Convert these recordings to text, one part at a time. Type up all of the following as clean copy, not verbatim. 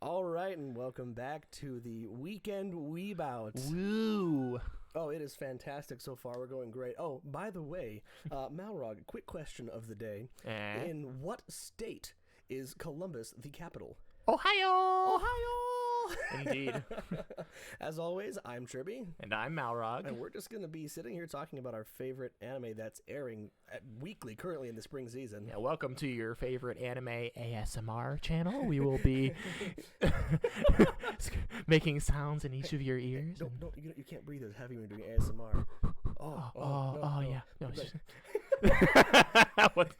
All right, and welcome back to the weekend weeb-out. Woo! Oh, it is fantastic so far. We're going great. Oh, by the way, Malrogg, quick question of the day. In what state is Columbus the capital? Ohio! Indeed. As always, I'm Cherbie. And I'm Malrogg. And we're just going to be sitting here talking about our favorite anime that's airing weekly currently in the spring season. Yeah, welcome to your favorite anime ASMR channel. We will be making sounds in each of your ears. No, you can't breathe as heavy when you're doing ASMR. No. Yeah. No, What?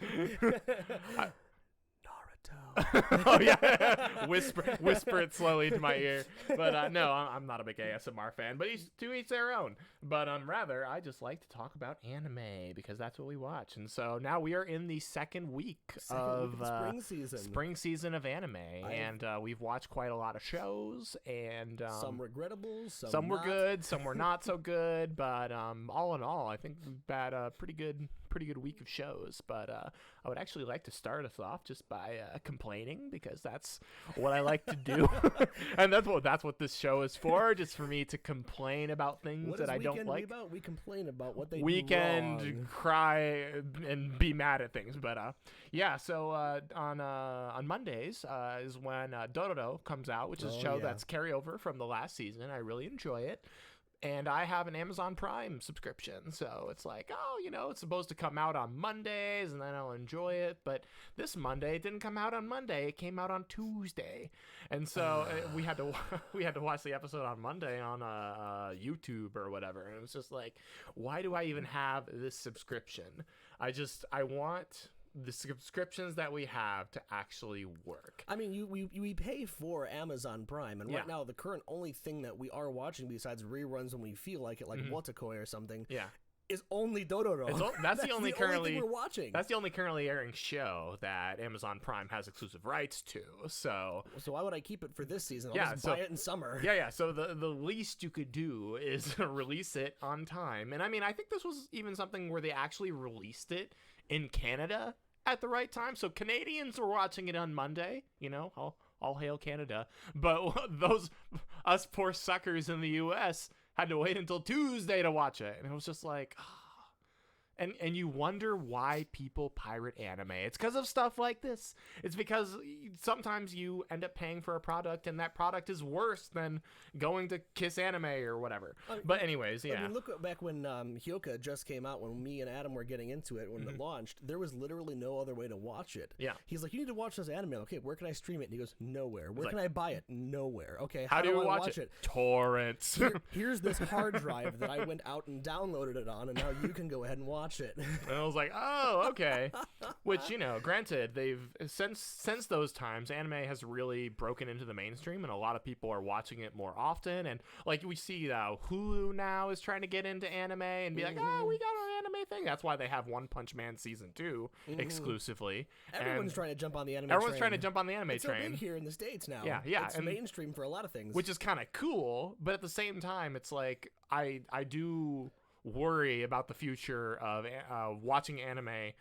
oh yeah, whisper it slowly to my ear. But no, I'm not a big ASMR fan. But to each their own. But rather, I just like to talk about anime because that's what we watch. And so now we are in the second week of spring season of anime, and we've watched quite a lot of shows. And some regrettables, some were good, some were not so good. But all in all, I think we've had a pretty good week of shows. But I would actually like to start us off just by complaining, because that's what I like to do. And that's what this show is for, just for me to complain about things that I don't like. We complain about what they Weekend do wrong. Cry and be mad at things. But yeah, so on Mondays is when Dororo comes out, which is a show that's carryover from the last season. I really enjoy it. And I have an Amazon Prime subscription, so it's like, it's supposed to come out on Mondays, and then I'll enjoy it. But this Monday, it didn't come out on Monday; it came out on Tuesday, and so we had to watch the episode on Monday on YouTube or whatever. And it was just like, why do I even have this subscription? I want the subscriptions that we have to actually work. I mean, we pay for Amazon Prime, and right now the current only thing that we are watching besides reruns when we feel like it, like Wotakoi or something, is only Dororo. That's the only currently thing we're watching. That's the only currently airing show that Amazon Prime has exclusive rights to. So why would I keep it for this season? I'll just buy it in summer. Yeah. So the least you could do is release it on time. And I mean, I think this was even something where they actually released it in Canada at the right time. So Canadians were watching it on Monday, all hail Canada. But us poor suckers in the US had to wait until Tuesday to watch it. And it was just like, And you wonder why people pirate anime. It's because of stuff like this. It's because sometimes you end up paying for a product, and that product is worse than going to Kiss Anime or whatever. But anyways, yeah. I mean, look back when Hyoka just came out, when me and Adam were getting into it, when it launched, there was literally no other way to watch it. Yeah. He's like, you need to watch this anime. Okay, where can I stream it? And he goes, nowhere. Where can I buy it? Nowhere. Okay, how do I watch it? Torrents. Here's this hard drive that I went out and downloaded it on, and now you can go ahead and watch it. And I was like, oh, okay. Which, granted, they've since those times, anime has really broken into the mainstream, and a lot of people are watching it more often. And like we see Hulu now is trying to get into anime and be like, oh, we got our anime thing. That's why they have One Punch Man season 2 exclusively. Everyone's trying to jump on the anime train. Trying to jump on the anime train. It's so big here in the States now. Yeah. It's mainstream for a lot of things. Which is kind of cool, but at the same time, it's like, I do worry about the future of watching anime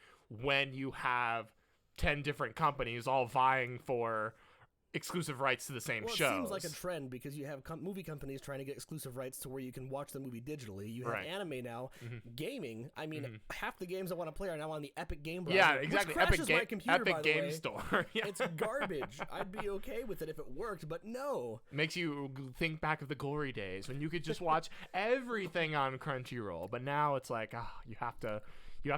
when you have 10 different companies all vying for exclusive rights to the same shows. It seems like a trend because you have movie companies trying to get exclusive rights to where you can watch the movie digitally. You have anime now. Gaming, I mean, half the games I want to play are now on the Epic Game browser. Yeah, exactly. Epic Game Store. It's garbage. I'd be okay with it if it worked, but no. Makes you think back of the glory days when you could just watch everything on Crunchyroll, but now it's like, you have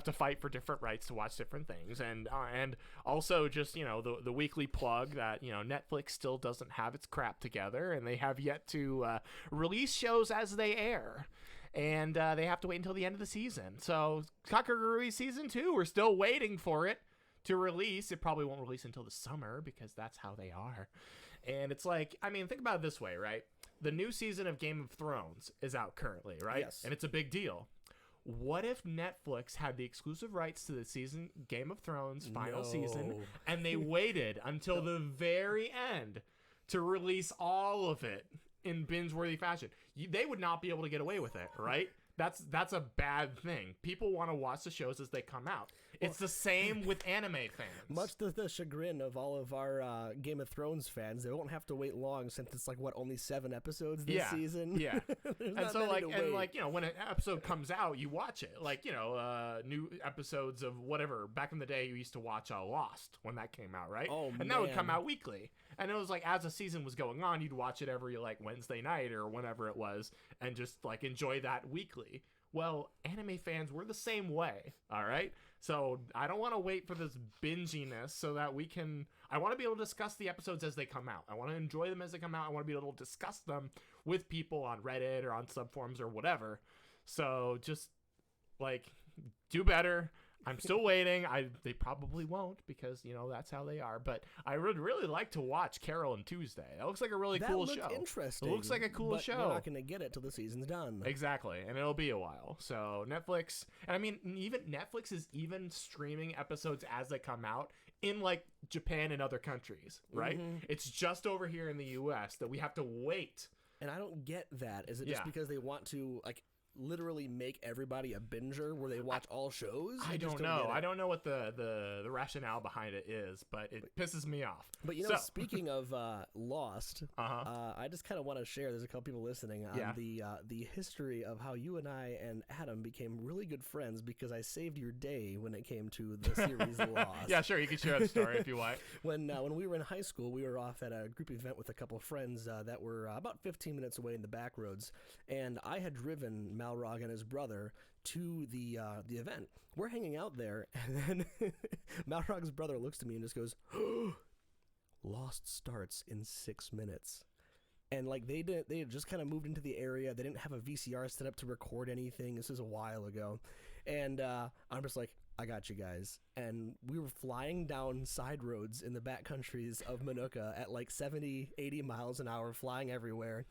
to fight for different rights to watch different things, and also just the weekly plug that Netflix still doesn't have its crap together, and they have yet to release shows as they air, and they have to wait until the end of the season. So Kakagurui season 2, we're still waiting for it to release. It probably won't release until the summer because that's how they are. And it's like, I mean, think about it this way, right? The new season of Game of Thrones is out currently, right? Yes. And it's a big deal. What if Netflix had the exclusive rights to the season Game of Thrones final season, and they waited until the very end to release all of it in binge-worthy fashion? They would not be able to get away with it, right? That's a bad thing. People want to watch the shows as they come out. It's the same with anime fans. Much to the chagrin of all of our Game of Thrones fans, they won't have to wait long since it's like only 7 episodes this season. Yeah. And so when an episode comes out, you watch it. New episodes of whatever. Back in the day, you used to watch Lost when that came out, right? Oh, and that would come out weekly. And it was as the season was going on, you'd watch it every Wednesday night or whenever it was, and just enjoy that weekly. Well, anime fans, we're the same way, all right? So I don't want to wait for this binginess so that I want to be able to discuss the episodes as they come out. I want to enjoy them as they come out. I want to be able to discuss them with people on Reddit or on subforums or whatever. So just, do better. I'm still waiting. They probably won't because, that's how they are. But I would really like to watch Carol and Tuesday. That looks like a really cool show. That looks interesting. It looks like a cool show. We're not going to get it till the season's done. Exactly. And it'll be a while. So Netflix, and I mean, even Netflix is even streaming episodes as they come out in Japan and other countries, right? Mm-hmm. It's just over here in the U.S. that we have to wait. And I don't get that. Is it just because they want to, literally make everybody a binger where they watch all shows? I don't know. I don't know what the rationale behind it is, but it pisses me off. But speaking of Lost, I just kind of want to share. There's a couple people listening on the history of how you and I and Adam became really good friends because I saved your day when it came to the series Lost. Yeah, sure. You can share the story if you want. When we were in high school, we were off at a group event with a couple of friends that were about 15 minutes away in the back roads, and I had driven Malrogg and his brother to the event. We're hanging out there, and then Malrogg's brother looks to me and just goes, "Lost starts in 6 minutes." And they had just kind of moved into the area. They didn't have a VCR set up to record anything. This is a while ago, and I'm just like, I got you guys. And we were flying down side roads in the back countries of Manuka at 70, 80 miles an hour, flying everywhere.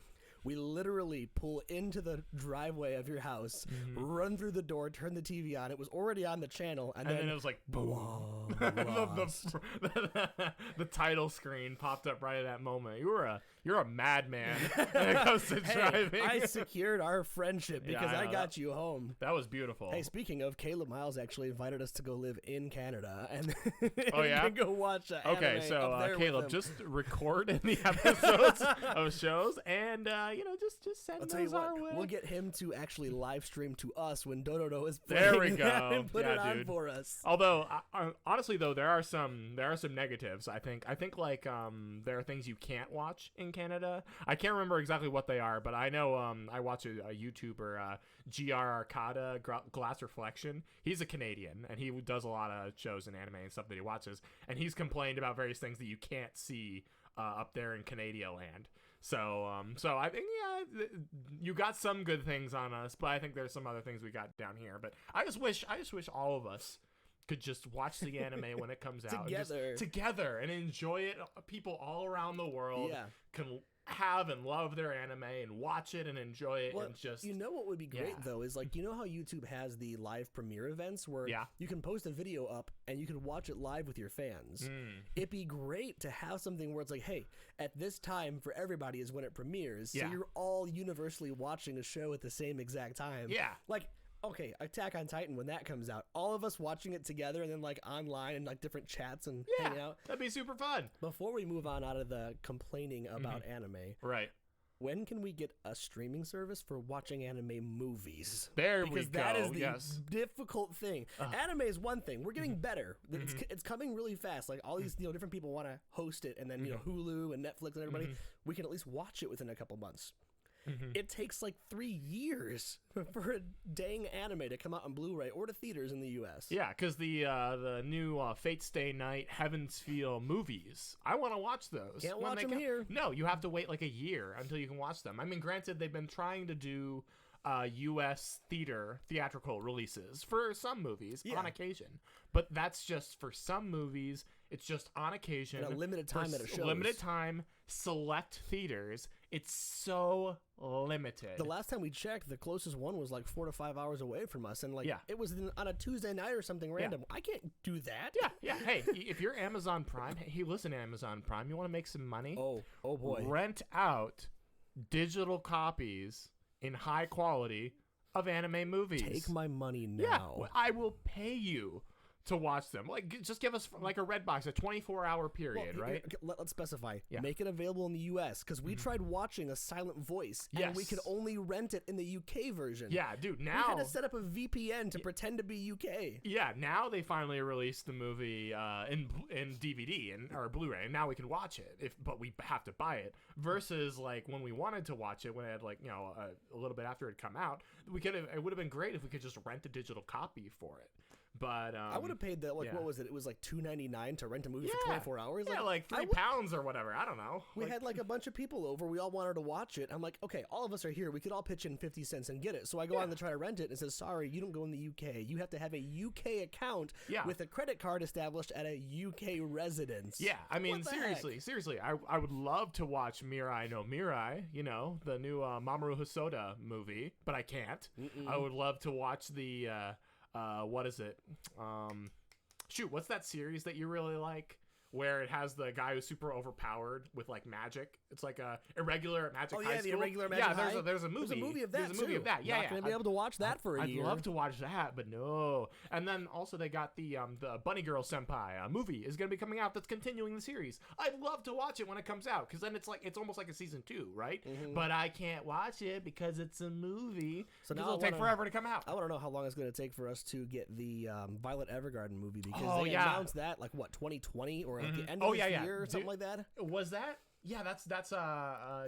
We literally pull into the driveway of your house, run through the door, turn the TV on. It was already on the channel. And then it was boom. The title screen popped up right at that moment. You're a madman when it comes to driving. I secured our friendship because I got you home. That was beautiful. Hey, speaking of, Caleb Miles actually invited us to go live in Canada and go watch Okay, so Caleb, just record in the episodes of shows and just send those our way. We'll get him to actually live stream to us when Dododo is playing. There we go. And put it on for us. Although honestly though, there are some negatives. I think there are things you can't watch in Canada. I can't remember exactly what they are, but I know I watch a YouTuber, GR Arcada, Glass Reflection. He's a Canadian and he does a lot of shows and anime and stuff that he watches, and he's complained about various things that you can't see up there in Canada land. So I think you got some good things on us, but I think there's some other things we got down here. But I just wish all of us could just watch the anime when it comes out together and enjoy it. People all around the world can have and love their anime and watch it and enjoy it. And just what would be great though is how YouTube has the live premiere events where you can post a video up and you can watch it live with your fans. It'd be great to have something where it's hey, at this time for everybody is when it premieres, so you're all universally watching a show at the same exact time. Okay, Attack on Titan, when that comes out, all of us watching it together and then online and different chats and hanging out. That'd be super fun. Before we move on out of the complaining about anime, right? When can we get a streaming service for watching anime movies? Because that is the difficult thing. Anime is one thing. We're getting better. It's coming really fast. All these different people want to host it, and then Hulu and Netflix and everybody. We can at least watch it within a couple months. It takes 3 years for a dang anime to come out on Blu-ray or to theaters in the U.S. Yeah, because the new Fate Stay Night Heaven's Feel movies, I want to watch those. Can't watch them here. No, you have to wait a year until you can watch them. I mean, granted, they've been trying to do U.S. theatrical releases for some movies on occasion, but that's just for some movies. It's just on occasion. And a limited time at a show. Limited time, select theaters. It's so limited. The last time we checked, the closest one was 4 to 5 hours away from us, and it was on a Tuesday night or something random. I can't do that. Yeah. Hey, if you're Amazon Prime, hey, listen, Amazon Prime, you want to make some money? Oh boy. Rent out digital copies in high quality of anime movies. Take my money now. Yeah, I will pay you to watch them. Like, just give us like a Redbox, a 24-hour period, right? Let's specify. Yeah. Make it available in the U.S. because we tried watching A Silent Voice, and we could only rent it in the UK version. Yeah, dude. Now we had to set up a VPN to pretend to be UK. Yeah, now they finally released the movie in DVD or Blu-ray, and now we can watch it. But we have to buy it. Versus like when we wanted to watch it, when it had like a little bit after it had come out, it would have been great if we could just rent a digital copy for it. But I would have paid what was it? It was like $2.99 to rent a movie for 24 hours. Yeah, like £3 or whatever. I don't know. We had like a bunch of people over. We all wanted to watch it. I'm like, okay, all of us are here. We could all pitch in 50 cents and get it. So I go on to try to rent it, and it says, sorry, you don't go in the UK. You have to have a UK account with a credit card established at a UK residence. Yeah, I mean, seriously, I would love to watch Mirai no Mirai, the new Mamoru Hosoda movie, but I can't. I would love to watch the what is it? What's that series that you really like? Where it has the guy who's super overpowered with like magic. It's like a Irregular Magic High School. The Irregular Magic High. Yeah, there's a movie. There's a movie of that. There's a movie of that. Yeah, Not gonna be able to watch that for a year. I'd love to watch that, but no. And then also they got the Bunny Girl Senpai movie is gonna be coming out. That's continuing the series. I'd love to watch it when it comes out because then it's almost like a season 2, right? But I can't watch it because it's a movie. So now it'll take forever to come out. I want to know how long it's gonna take for us to get the Violet Evergarden movie because they announced that like 2020 or at the end of this year or something like that. Was that? Yeah, that's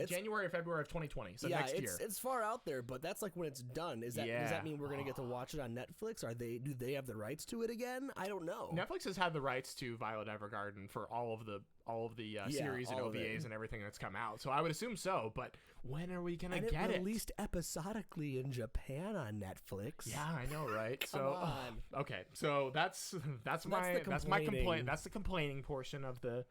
January or February of 2020. So next year. It's far out there, but that's like when it's done. Does that mean we're gonna get to watch it on Netflix? Do they have the rights to it again? I don't know. Netflix has had the rights to Violet Evergarden for all of the series and OVAs and everything that's come out. So I would assume so. But when are we gonna get it? Released episodically in Japan on Netflix. Yeah, I know, right? Come on. Okay, so that's my complaint. That's the complaining portion of the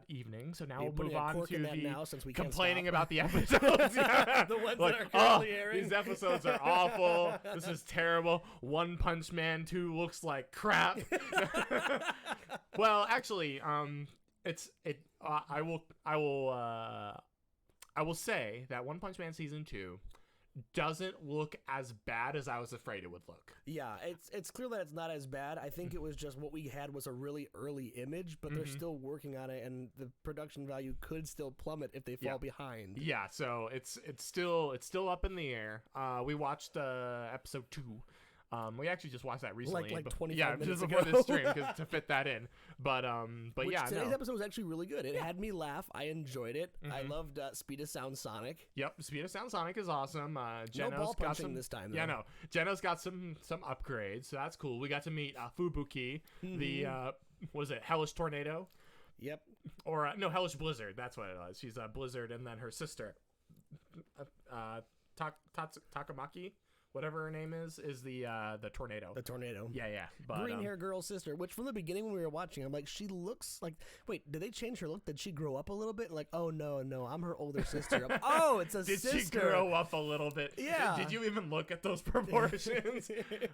evening. So now we'll move on to the complaining about the episodes. The ones that are currently airing. These episodes are awful. This is terrible. One Punch Man 2 looks like crap. Well, actually, I will say that One Punch Man season 2 doesn't look as bad as I was afraid it would look. Yeah, it's clear that it's not as bad. I think it was just what we had was a really early image, but they're still working on it, and the production value could still plummet if they fall behind. Yeah, so it's still up in the air. We watched episode 2. We actually just watched that recently. Like 25 minutes just ago. before this stream to fit that in. But today's episode was actually really good. It had me laugh. I enjoyed it. I loved Speed of Sound Sonic. Yep, Speed of Sound Sonic is awesome. No ball punching this time, though. Yeah, no. Geno's got some upgrades, so that's cool. We got to meet Fubuki, the what is it, Hellish Tornado? Yep. Or no, Hellish Blizzard. That's what it was. She's Blizzard, and then her sister, Takamaki. Whatever her name is the tornado. The tornado. Yeah. But, green hair girl sister, which from the beginning when we were watching, I'm like, she looks like. Wait, did they change her look? Did she grow up a little bit? Like, oh no, I'm her older sister. Oh, it's a sister. Did she grow up a little bit? Yeah. Did you even look at those proportions?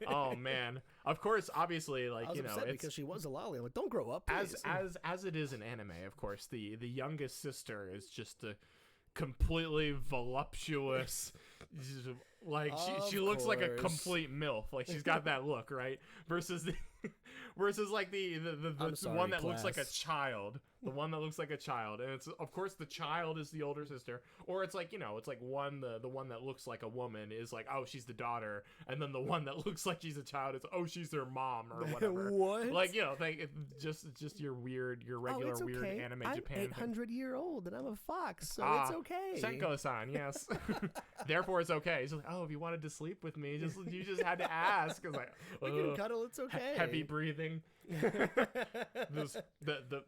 Oh man. Of course, obviously, like it's because she was a lolly. I'm like, don't grow up. Please. As it is in anime, of course, the youngest sister is just a completely voluptuous. Like she looks like a complete MILF. Like she's got that look, right? Versus like the one that looks like a child. The one that looks like a child, and it's of course the child is the older sister, or it's like it's like the one that looks like a woman is like, oh, she's the daughter, and then the one that looks like she's a child is, oh, she's their mom or whatever. What? Like just your regular weird anime I'm Japan. 800-year-old and I'm a fox, so it's okay. Senko-san, yes. Therefore, it's okay. He's like, oh, if you wanted to sleep with me, you just had to ask. It's like, we can cuddle. It's okay. Heavy breathing. The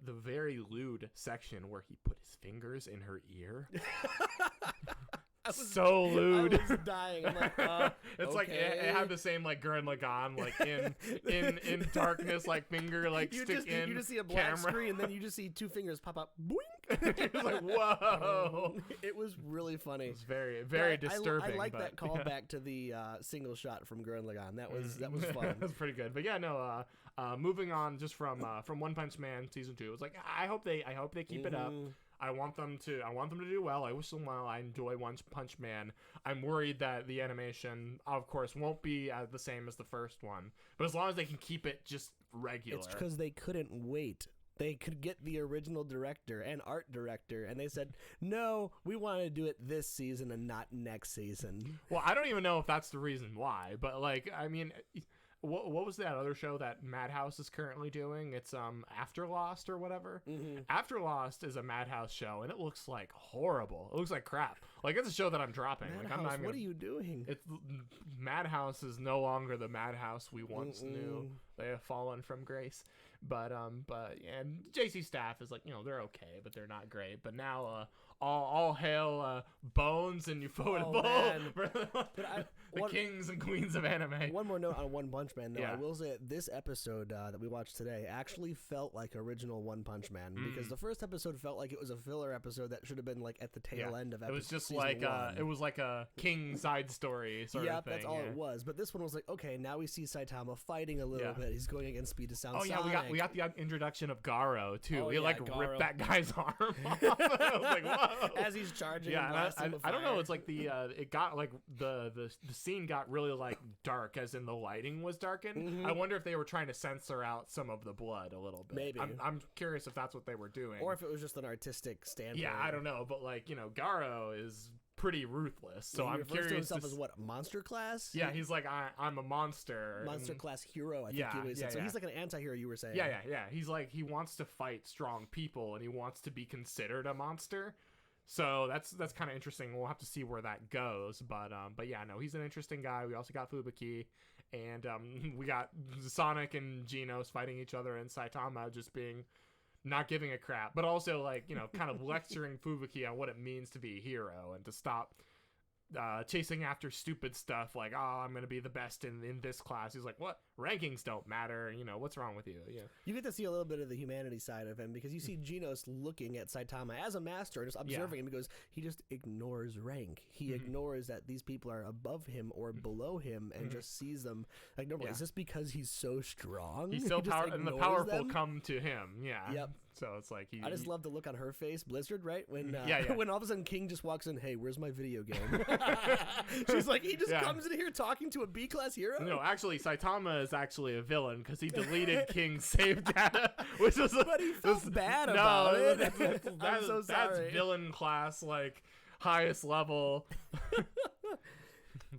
very lewd section where he put his fingers in her ear. So lewd. I was dying. I'm like, it's like it had the same like Gurren Lagann like in darkness, like finger like you stick in. You just see a black camera. screen, and then you just see two fingers pop up. Boink. It's like, whoa. It was really funny. It was very disturbing. I like that callback to the single shot from Gurren Lagann. That was fun. That was pretty good. But yeah, no. Moving on just from One Punch Man season 2, it was like I hope they keep it up. I want them to do well. I wish them well. I enjoy One Punch Man. I'm worried that the animation, of course, won't be the same as the first one. But as long as they can keep it just regular. It's because they couldn't wait. They could get the original director and art director, and they said, no, we want to do it this season and not next season. Well, I don't even know if that's the reason why, but like, I mean, what was that other show that Madhouse is currently doing? It's After Lost or whatever. Mm-hmm. After Lost is a Madhouse show, and it looks like horrible. It looks like crap. Like, it's a show that I'm dropping. Madhouse, like, I'm not even what are you doing? Madhouse is no longer the Madhouse we once knew. They have fallen from grace. But and JC staff is like, you know, they're okay, but they're not great. But now all hail Bones and Ufotable for the kings and queens of anime. One more note on One Punch Man, though. Yeah. I will say this episode that we watched today actually felt like original One Punch Man, because the first episode felt like it was a filler episode that should have been like at the tail end of episode. It was just season like one. It was like a king side story sort of thing. That's all it was. But this one was like, okay, now we see Saitama fighting a little bit. He's going against Speed to Sound Sonic. We got the introduction of Garo too. He Garo. ripped that guy's arm off. I was like, whoa. As he's charging. Yeah, and I don't know. It's like it got like the scene got really like dark, as in the lighting was darkened. I wonder if they were trying to censor out some of the blood a little bit. Maybe. I'm curious if that's what they were doing, or if it was just an artistic standpoint. Yeah, I don't know, but like, you know, Garo is pretty ruthless. So I'm curious. To himself as what, monster class? Yeah, he's like, I'm a monster. Monster class hero, I think he always said. So he's like an anti-hero, you were saying. Yeah. He's like, he wants to fight strong people, and he wants to be considered a monster. So that's kind of interesting. We'll have to see where that goes. But yeah, no, he's an interesting guy. We also got Fubuki, and we got Sonic and Genos fighting each other, and Saitama just being not giving a crap, but also like, you know, kind of lecturing Fubuki on what it means to be a hero and to stop chasing after stupid stuff like, oh, I'm going to be the best in this class. He's like, what? Rankings don't matter. You know, what's wrong with you? Yeah. You get to see a little bit of the humanity side of him, because you see Genos looking at Saitama as a master, just observing him, because he just ignores rank. He ignores that these people are above him or below him, and just sees them like normal. Is this because he's so strong? He's so powerful, and the powerful come to him. Yeah. Yep. So it's like I just love the look on her face, Blizzard, right? When when all of a sudden King just walks in, hey, where's my video game? She's like, he just comes in here talking to a B-class hero? No, actually, Saitama is actually a villain, because he deleted King's save data, which was but he felt bad about it. I'm so sorry. That's villain class, like, highest level.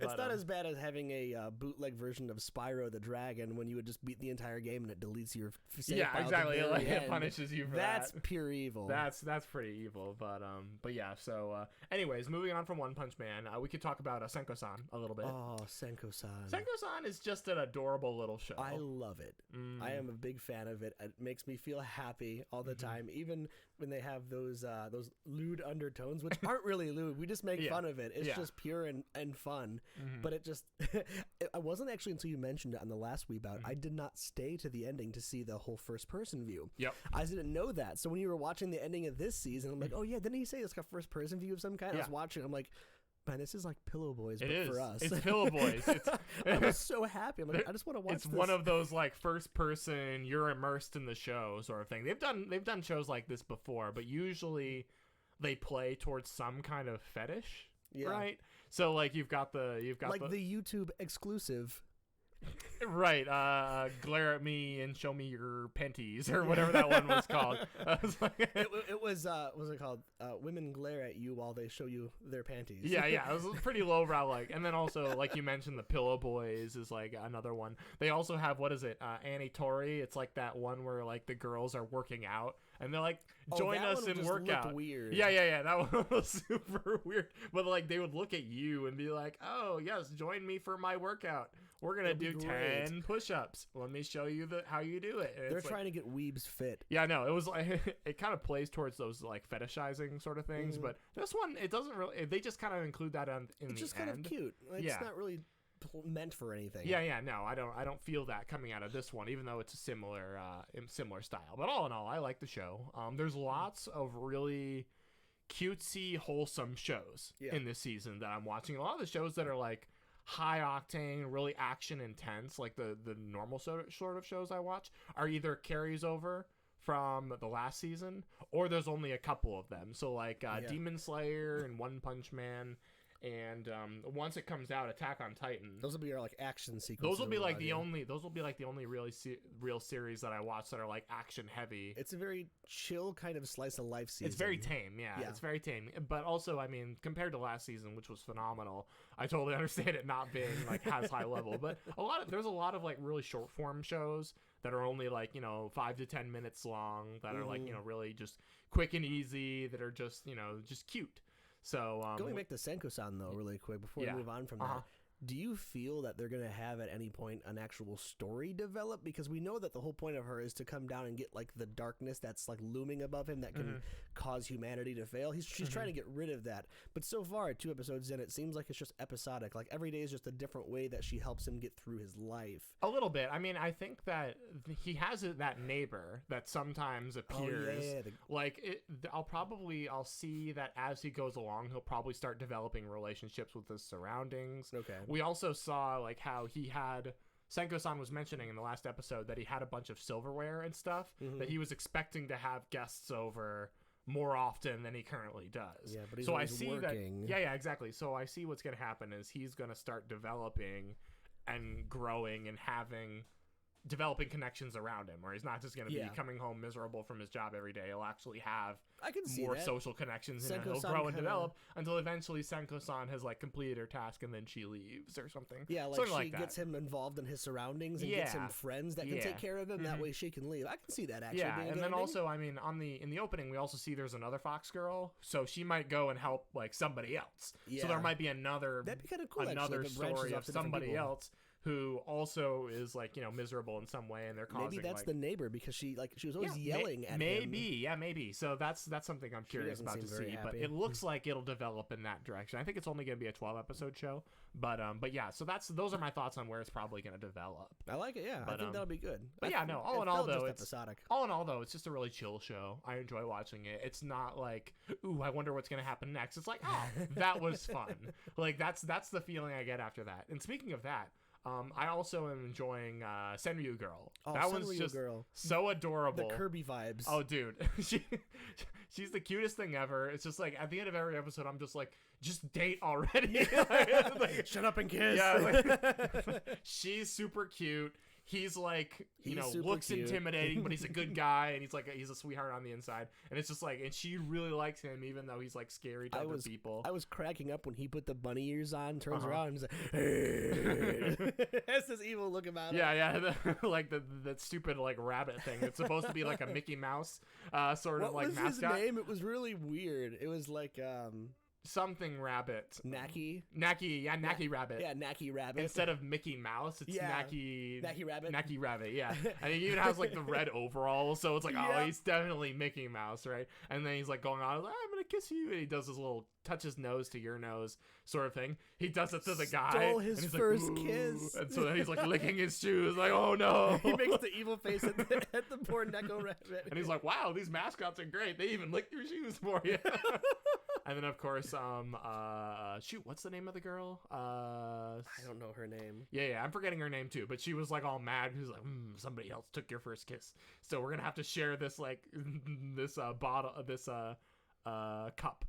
It's not as bad as having a bootleg version of Spyro the Dragon, when you would just beat the entire game and it deletes your save file. Yeah, exactly. It punishes you for That's that. pure evil. That's pretty evil. But yeah. So, anyways, moving on from One Punch Man, we could talk about Senko-san a little bit. Oh, Senko-san. Senko-san is just an adorable little show. I love it. I am a big fan of it. It makes me feel happy all the time, even when they have those lewd undertones, which aren't really lewd. We just make fun of it. It's just pure and fun. But it just I wasn't actually, until you mentioned it on the last weeb-out, I did not stay to the ending to see the whole first person view. I didn't know that. So when you were watching the ending of this season, I'm like, oh yeah, didn't he say it's like a first person view of some kind? I was watching, I'm like, man, this is like Pillow Boys, but for us. It's Pillow Boys. I was so happy. I'm like, I just want to watch this. It's one of those like first person, you're immersed in the show sort of thing. They've done shows like this before, but usually they play towards some kind of fetish. Right? So like you've got the YouTube exclusive. Right, glare at me and show me your panties, or whatever that one was called. It was what was it called? Women glare at you while they show you their panties. Yeah, it was pretty lowbrow, like. And then also, like you mentioned, the Pillow Boys is like another one. They also have, what is it, Annie Tori? It's like that one where like the girls are working out and they're like, join us in workout. Weird. Yeah, that one was super weird. But like they would look at you and be like, oh yes, join me for my workout. We're gonna do 10 push-ups. Let me show you how you do it. They're trying to get weebs fit. Yeah, no, it was like it kind of plays towards those like fetishizing sort of things, but this one, it doesn't really. They just kind of include that in the end. It's just kind of cute. It's not really meant for anything. Yeah, no, I don't feel that coming out of this one, even though it's a similar style. But all in all, I like the show. There's lots of really cutesy, wholesome shows in this season that I'm watching. A lot of the shows that are like high octane, really action intense, like the normal sort of shows I watch, are either carries over from the last season, or there's only a couple of them. So like Demon Slayer and One Punch Man, and once it comes out, Attack on Titan. Those will be our like action sequences. Those will be like the only. Those will be like the only real series that I watch that are like action heavy. It's a very chill kind of slice of life season. It's very tame, yeah. It's very tame. But also, I mean, compared to last season, which was phenomenal, I totally understand it not being like as high level. But there's a lot of like really short form shows that are only like 5 to 10 minutes long that are like really just quick and easy, that are just just cute. So going back to Senko-san though, really quick before we move on from that, do you feel that they're going to have at any point an actual story develop? Because we know that the whole point of her is to come down and get like the darkness that's like looming above him that can cause humanity to fail. She's trying to get rid of that. But so far, 2 episodes in, it seems like it's just episodic. Like every day is just a different way that she helps him get through his life. A little bit. I mean, I think that he has that neighbor that sometimes appears. I'll see that as he goes along, he'll probably start developing relationships with his surroundings. Okay. We also saw like how he had Senko-san was mentioning in the last episode that he had a bunch of silverware and stuff that he was expecting to have guests over more often than he currently does. Yeah, but he's so I always see working. that. Yeah, exactly. So I see what's going to happen is he's going to start developing and growing and developing connections around him, where he's not just going to be coming home miserable from his job every day. He'll actually have more social connections, and he'll grow and develop until eventually Senko-san has like completed her task and then she leaves or something. Yeah, like she gets him involved in his surroundings and gets him friends that can take care of him. That way she can leave. I can see that actually. Yeah, being and then also, I mean, in the opening, we also see there's another fox girl, so she might go and help like somebody else. Yeah. So there might be that'd be kind of cool. Another story of somebody else who also is like miserable in some way, and they're causing. Maybe that's the neighbor, because she was always yelling at him. Maybe. So that's something I'm curious about to see. But it looks like it'll develop in that direction. I think it's only going to be a 12-episode show, but yeah. So those are my thoughts on where it's probably going to develop. I like it. Yeah, I think that'll be good. But yeah, no. All in all, though, it's episodic. All in all, though, it's just a really chill show. I enjoy watching it. It's not like, ooh, I wonder what's going to happen next. It's like, oh, that was fun. Like that's the feeling I get after that. And speaking of that. I also am enjoying Senryu Girl. Oh, that Senryu one's just Girl. So adorable. The Kirby vibes. Oh, dude. She's the cutest thing ever. It's just like, at the end of every episode, I'm just like, just date already. Like, shut up and kiss. Yeah, she's super cute. He's like, looks cute. Intimidating, but he's a good guy, and he's a sweetheart on the inside. And it's just like, and she really likes him, even though he's like scary to other people. I was cracking up when he put the bunny ears on, turns around, and he's like, hey. Has this evil look about him. Yeah, like the stupid like rabbit thing. It's supposed to be like a Mickey Mouse sort of like mascot. What was his name? It was really weird. It was like something rabbit. Nacky Rabbit. Yeah, Nacky Rabbit. Instead of Mickey Mouse, it's Nacky Rabbit. Nacky Rabbit, yeah. And he even has like the red overalls, so it's like, oh, he's definitely Mickey Mouse, right? And then he's like going on, like, I'm gonna kiss you, and he does this little touch his nose to your nose sort of thing. He does it to the guy. Stole his and he's first like, kiss. And so then he's like licking his shoes, like, oh no. He makes the evil face at the poor Neko Rabbit. And he's like, wow, these mascots are great. They even lick your shoes for you. And then of course, what's the name of the girl? I don't know her name. Yeah, I'm forgetting her name too. But she was like all mad. She was like, somebody else took your first kiss, so we're gonna have to share this like this bottle, this cup.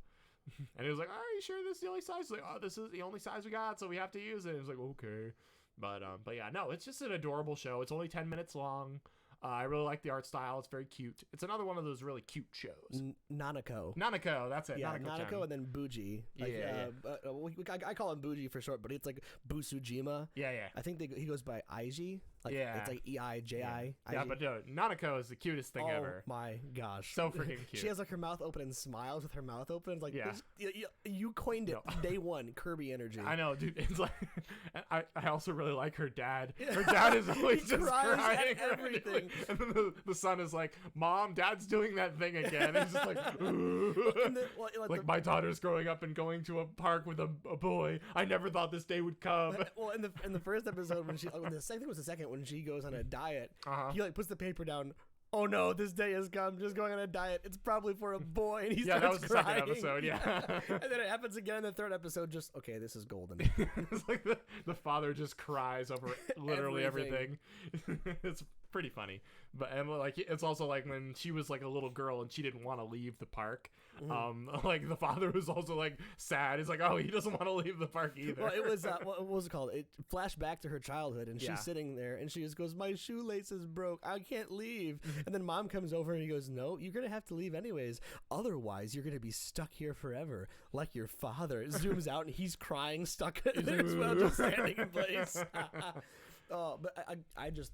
And he was like, are you sure this is the only size? He's like, oh, this is the only size we got, so we have to use it. And he was like, okay. But yeah, no, it's just an adorable show. It's only 10 minutes long. I really like the art style. It's very cute. It's another one of those really cute shows. Nanako, that's it. Yeah, Nanako and then Buji. Like, I call him Buji for short, but it's like Busujima. Yeah. I think he goes by Eiji. Like, it's like E-I-J-I. Yeah, but no, Nanako is the cutest thing ever. Oh my gosh. So freaking cute. She has like her mouth open and smiles with her mouth open. It's like, you coined it day one, Kirby energy. I know, dude. It's like, I also really like her dad. Her dad is always just crying at everything. And then the son is like, Mom, Dad's doing that thing again. And he's just like, my daughter's growing up and going to a park with a boy. I never thought this day would come. Well, in the first episode, I think it was the second, when she goes on a diet, he like puts the paper down. Oh no, this day has come. Just going on a diet. It's probably for a boy. And he starts that was the crying. second episode, yeah. And then it happens again in the third episode. Just, okay, this is golden. It's like the father just cries over literally everything. It's pretty funny. But and like it's also like when she was like a little girl and she didn't want to leave the park. Like the father was also like sad. He's like, oh, he doesn't want to leave the park either. Well, it was what was it called? It flashed back to her childhood, and she's sitting there, and she just goes, "My shoelace is broke. I can't leave." And then mom comes over, and he goes, "No, you're gonna have to leave anyways. Otherwise, you're gonna be stuck here forever, like your father." It zooms out, and he's crying, stuck there as well, just standing in place. But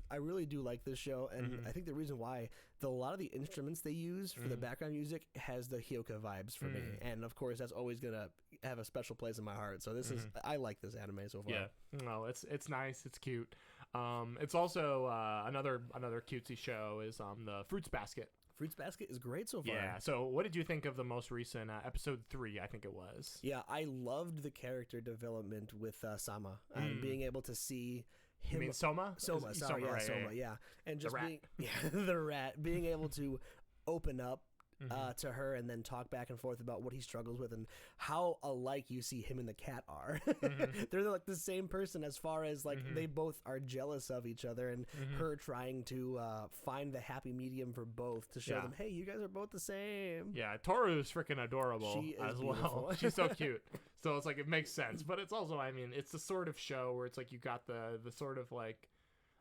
I really do like this show, and I think the reason why a lot of the instruments they use for the background music has the Hyoka vibes for me, and of course that's always gonna have a special place in my heart. So this is I like this anime so far. Yeah, no, it's nice, it's cute. It's also another cutesy show is the Fruits Basket. Fruits Basket is great so far. Yeah. So what did you think of the most recent episode 3? I think it was. Yeah, I loved the character development with Sama and being able to see him. You mean Soma? Soma, sorry, Soma, right, Soma, yeah. And just the rat, being able to open up to her and then talk back and forth about what he struggles with and how alike you see him and the cat are. They're like the same person as far as like they both are jealous of each other, and her trying to find the happy medium for both to show them, hey, you guys are both the same. Yeah, Toru is freaking adorable she is as beautiful. well. She's so cute. So it's like it makes sense, but it's also, I mean, it's the sort of show where it's like you got the sort of like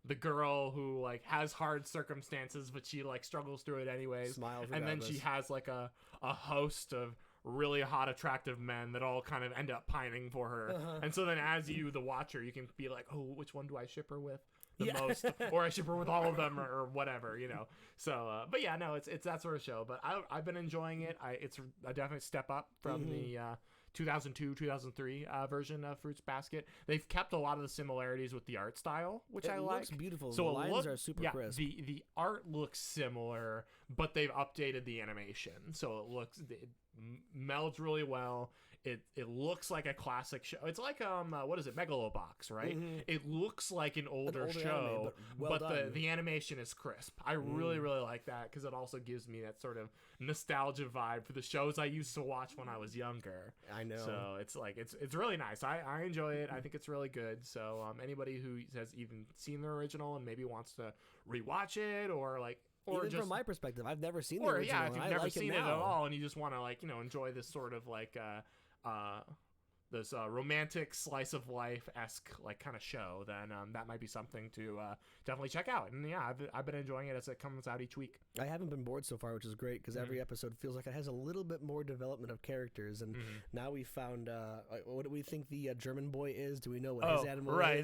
the girl who like has hard circumstances, but she like struggles through it anyways. Smiles and regardless. then she has like a host of really hot, attractive men that all kind of end up pining for her. And so then as you, the watcher, you can be like, oh, which one do I ship her with the most? Or I ship her with all of them or whatever, you know? So, but yeah, no, it's that sort of show, but I've been enjoying it. It's a definite step up from the 2002, 2003 version of Fruits Basket. They've kept a lot of the similarities with the art style, which I like. It looks beautiful. So the lines are super crisp. The art looks similar, but they've updated the animation. So it melds really well. It looks like a classic show. It's like what is it, Megalobox, right? It looks like an older show, anime, but the animation is crisp. I really like that because it also gives me that sort of nostalgia vibe for the shows I used to watch when I was younger. I know. So it's like it's really nice. I enjoy it. I think it's really good. So anybody who has even seen the original and maybe wants to rewatch it or even just from my perspective, I've never seen the original. Or yeah, if you've never seen it at now. all and you just want to like, you know, enjoy this sort of like this romantic slice of life-esque like kind of show, then that might be something to definitely check out. And yeah, I've been enjoying it as it comes out each week. I haven't been bored so far, which is great because every episode feels like it has a little bit more development of characters. And now we found what do we think the German boy is? Do we know what his animal is?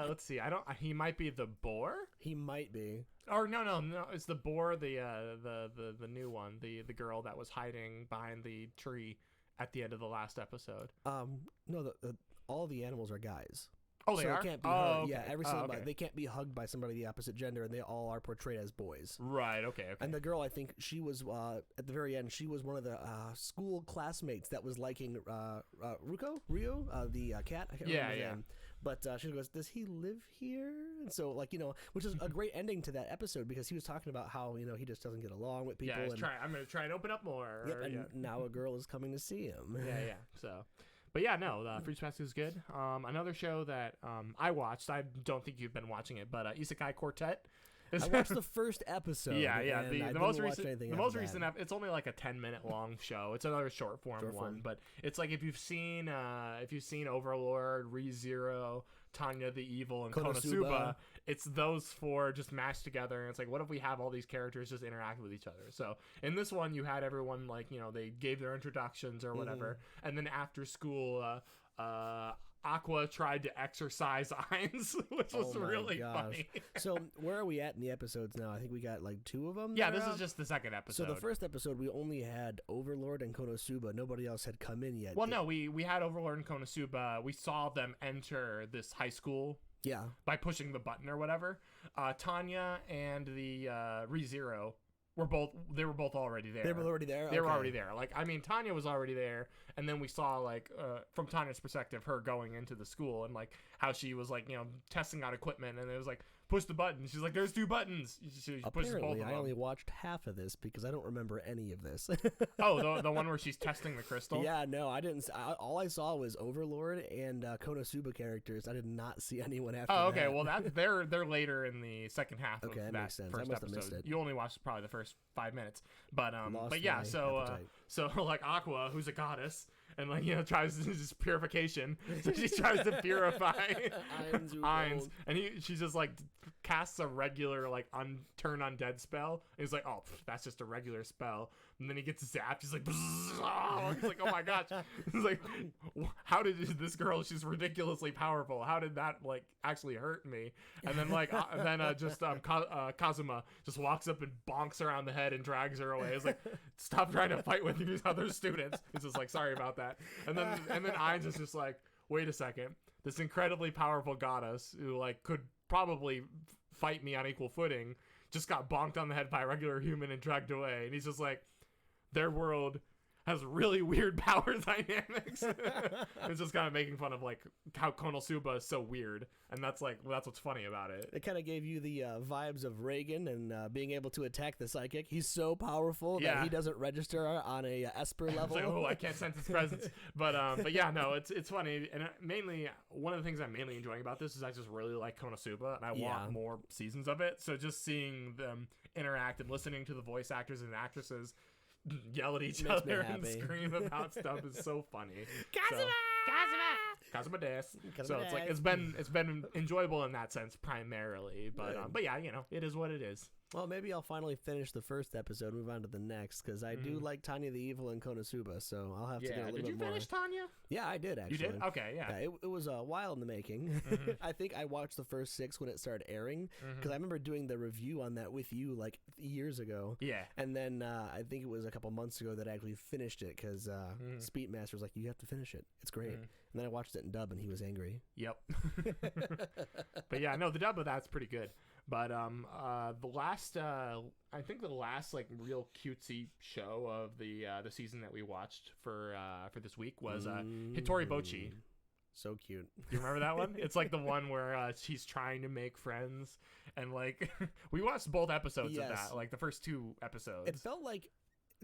Let's see. He might be the boar. He might be. Or no, it's the boar. The new one. The girl that was hiding behind the tree at the end of the last episode. No, all the animals are guys. Oh, they are? They can't be hugged. Okay. Yeah, every single they can't be hugged by somebody of the opposite gender, and they all are portrayed as boys. Right. Okay. And the girl, I think she was at the very end. She was one of the school classmates that was liking Rio, the cat. I can't remember his name. But she goes, "Does he live here?" And so, like, you know, which is a great ending to that episode because he was talking about how, you know, he just doesn't get along with people. Yeah, I'm going to try and open up more. Yep, and now a girl is coming to see him. Yeah. So, but yeah, no, Fruits Basket is good. Another show that I watched, I don't think you've been watching it, but Isekai Quartet. I watched the first episode. Yeah. The most recent, it's only like a 10-minute long show. It's another short form one, but it's like if you've seen Overlord, ReZero, Tanya the Evil, and Konosuba, it's those four just mashed together. And it's like, what if we have all these characters just interact with each other? So in this one, you had everyone like, you know, they gave their introductions or whatever, and then after school, Aqua tried to exorcise Ainz, which was really funny. So where are we at in the episodes now? I think we got like 2 of them. Yeah, this is just the second episode. So the first episode, we only had Overlord and Konosuba. Nobody else had come in yet. Well, no, we had Overlord and Konosuba. We saw them enter this high school. Yeah. By pushing the button or whatever. Tanya and the ReZero were both already there. They were already there? They were already there. Like, I mean, Tanya was already there, and then we saw, like, from Tanya's perspective, her going into the school and, like, how she was, like, you know, testing out equipment, and it was like, push the button. She's like, there's 2 buttons. She pushes both of them. I only watched half of this because I don't remember any of this. Oh, the one where she's testing the crystal? Yeah, no, I didn't. All I saw was Overlord and Konosuba characters. I did not see anyone after that. Oh, okay. Well, they're later in the second half of that makes sense. first I must have missed episode. it. You only watched probably the first 5 minutes. But Lost yeah, my so like Aqua, who's a goddess, and like, tries to just purification. So she tries to purify Ainz, and she's just like casts a regular like turn undead spell. And he's like, oh, that's just a regular spell. And then he gets zapped. He's like, he's like, oh my gosh. He's like, how did this girl? She's ridiculously powerful. How did that like actually hurt me? And then like Kazuma just walks up and bonks her on the head and drags her away. He's like, stop trying to fight with these other students. He's just like, sorry about that. And then Ainz is just like, wait a second. This incredibly powerful goddess who like could probably fight me on equal footing just got bonked on the head by a regular human and dragged away. And he's just like, their world has really weird power dynamics. It's just kind of making fun of like how Konosuba is so weird, and that's what's funny about it. It kind of gave you the vibes of Reagan and being able to attack the psychic. He's so powerful that he doesn't register on a Esper level. It's like, oh, I can't sense his presence. But yeah, no, it's funny, and mainly one of the things I'm mainly enjoying about this is I just really like Konosuba, and I want more seasons of it. So just seeing them interact and listening to the voice actors and actresses yell at each other and scream about stuff is so funny. Kazuma des. So it's like it's been enjoyable in that sense primarily, but yeah, it is what it is. Well, maybe I'll finally finish the first episode, move on to the next, because I do like Tanya the Evil and Konosuba, so I'll have to get a little bit more. Did you finish Tanya? Yeah, I did, actually. You did? Okay, yeah. It was a while in the making. I think I watched the first 6 when it started airing, because I remember doing the review on that with you, like, years ago. Yeah. And then I think it was a couple months ago that I actually finished it, because Speedmaster was like, you have to finish it. It's great. And then I watched it in dub, and he was angry. Yep. But yeah, no, the dub of that's pretty good. But the last like real cutesy show of the season that we watched for this week was Hitori Bochi. So cute. Do you remember that one? It's like the one where she's trying to make friends, and like we watched both episodes of that, like the first 2 episodes. It felt like,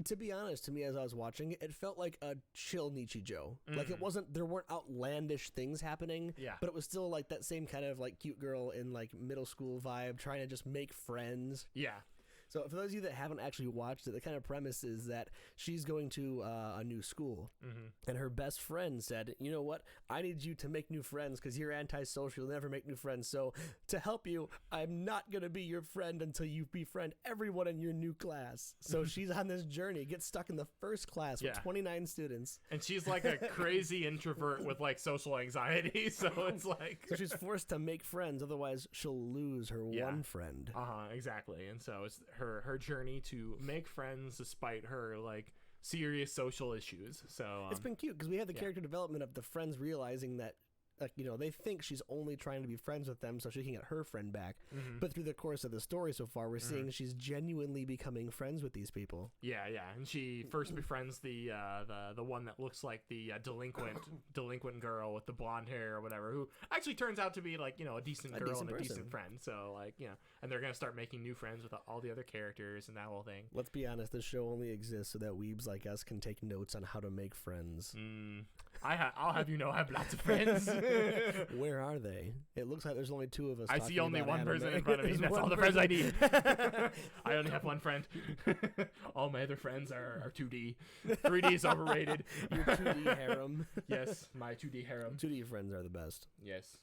to be honest, to me as I was watching it felt like a chill Nichijou. Like there weren't outlandish things happening, but it was still like that same kind of like cute girl in like middle school vibe trying to just make friends. Yeah. So for those of you that haven't actually watched it, the kind of premise is that she's going to a new school, and her best friend said, you know what, I need you to make new friends because you're antisocial, you'll never make new friends. So to help you, I'm not going to be your friend until you befriend everyone in your new class. So she's on this journey, gets stuck in the first class with 29 students. And she's like a crazy introvert with like social anxiety. So it's like... So she's forced to make friends, otherwise she'll lose her one friend. Exactly. And so it's her journey to make friends despite her like serious social issues. So it's been cute because we have the character development of the friends realizing that they think she's only trying to be friends with them so she can get her friend back. But through the course of the story so far, we're seeing she's genuinely becoming friends with these people. Yeah, and she first befriends the one that looks like the delinquent girl with the blonde hair or whatever, who actually turns out to be like a decent girl and a decent friend. So like and they're gonna start making new friends with all the other characters and that whole thing. Let's be honest, this show only exists so that weebs like us can take notes on how to make friends. I'll have I have lots of friends. Where are they? It looks like there's only 2 of us. I see only one person in front of me. That's all the friends I need. I only have one friend. All my other friends are 2D. 3D is overrated. Your 2D harem. Yes, my 2D harem. 2D friends are the best. Yes.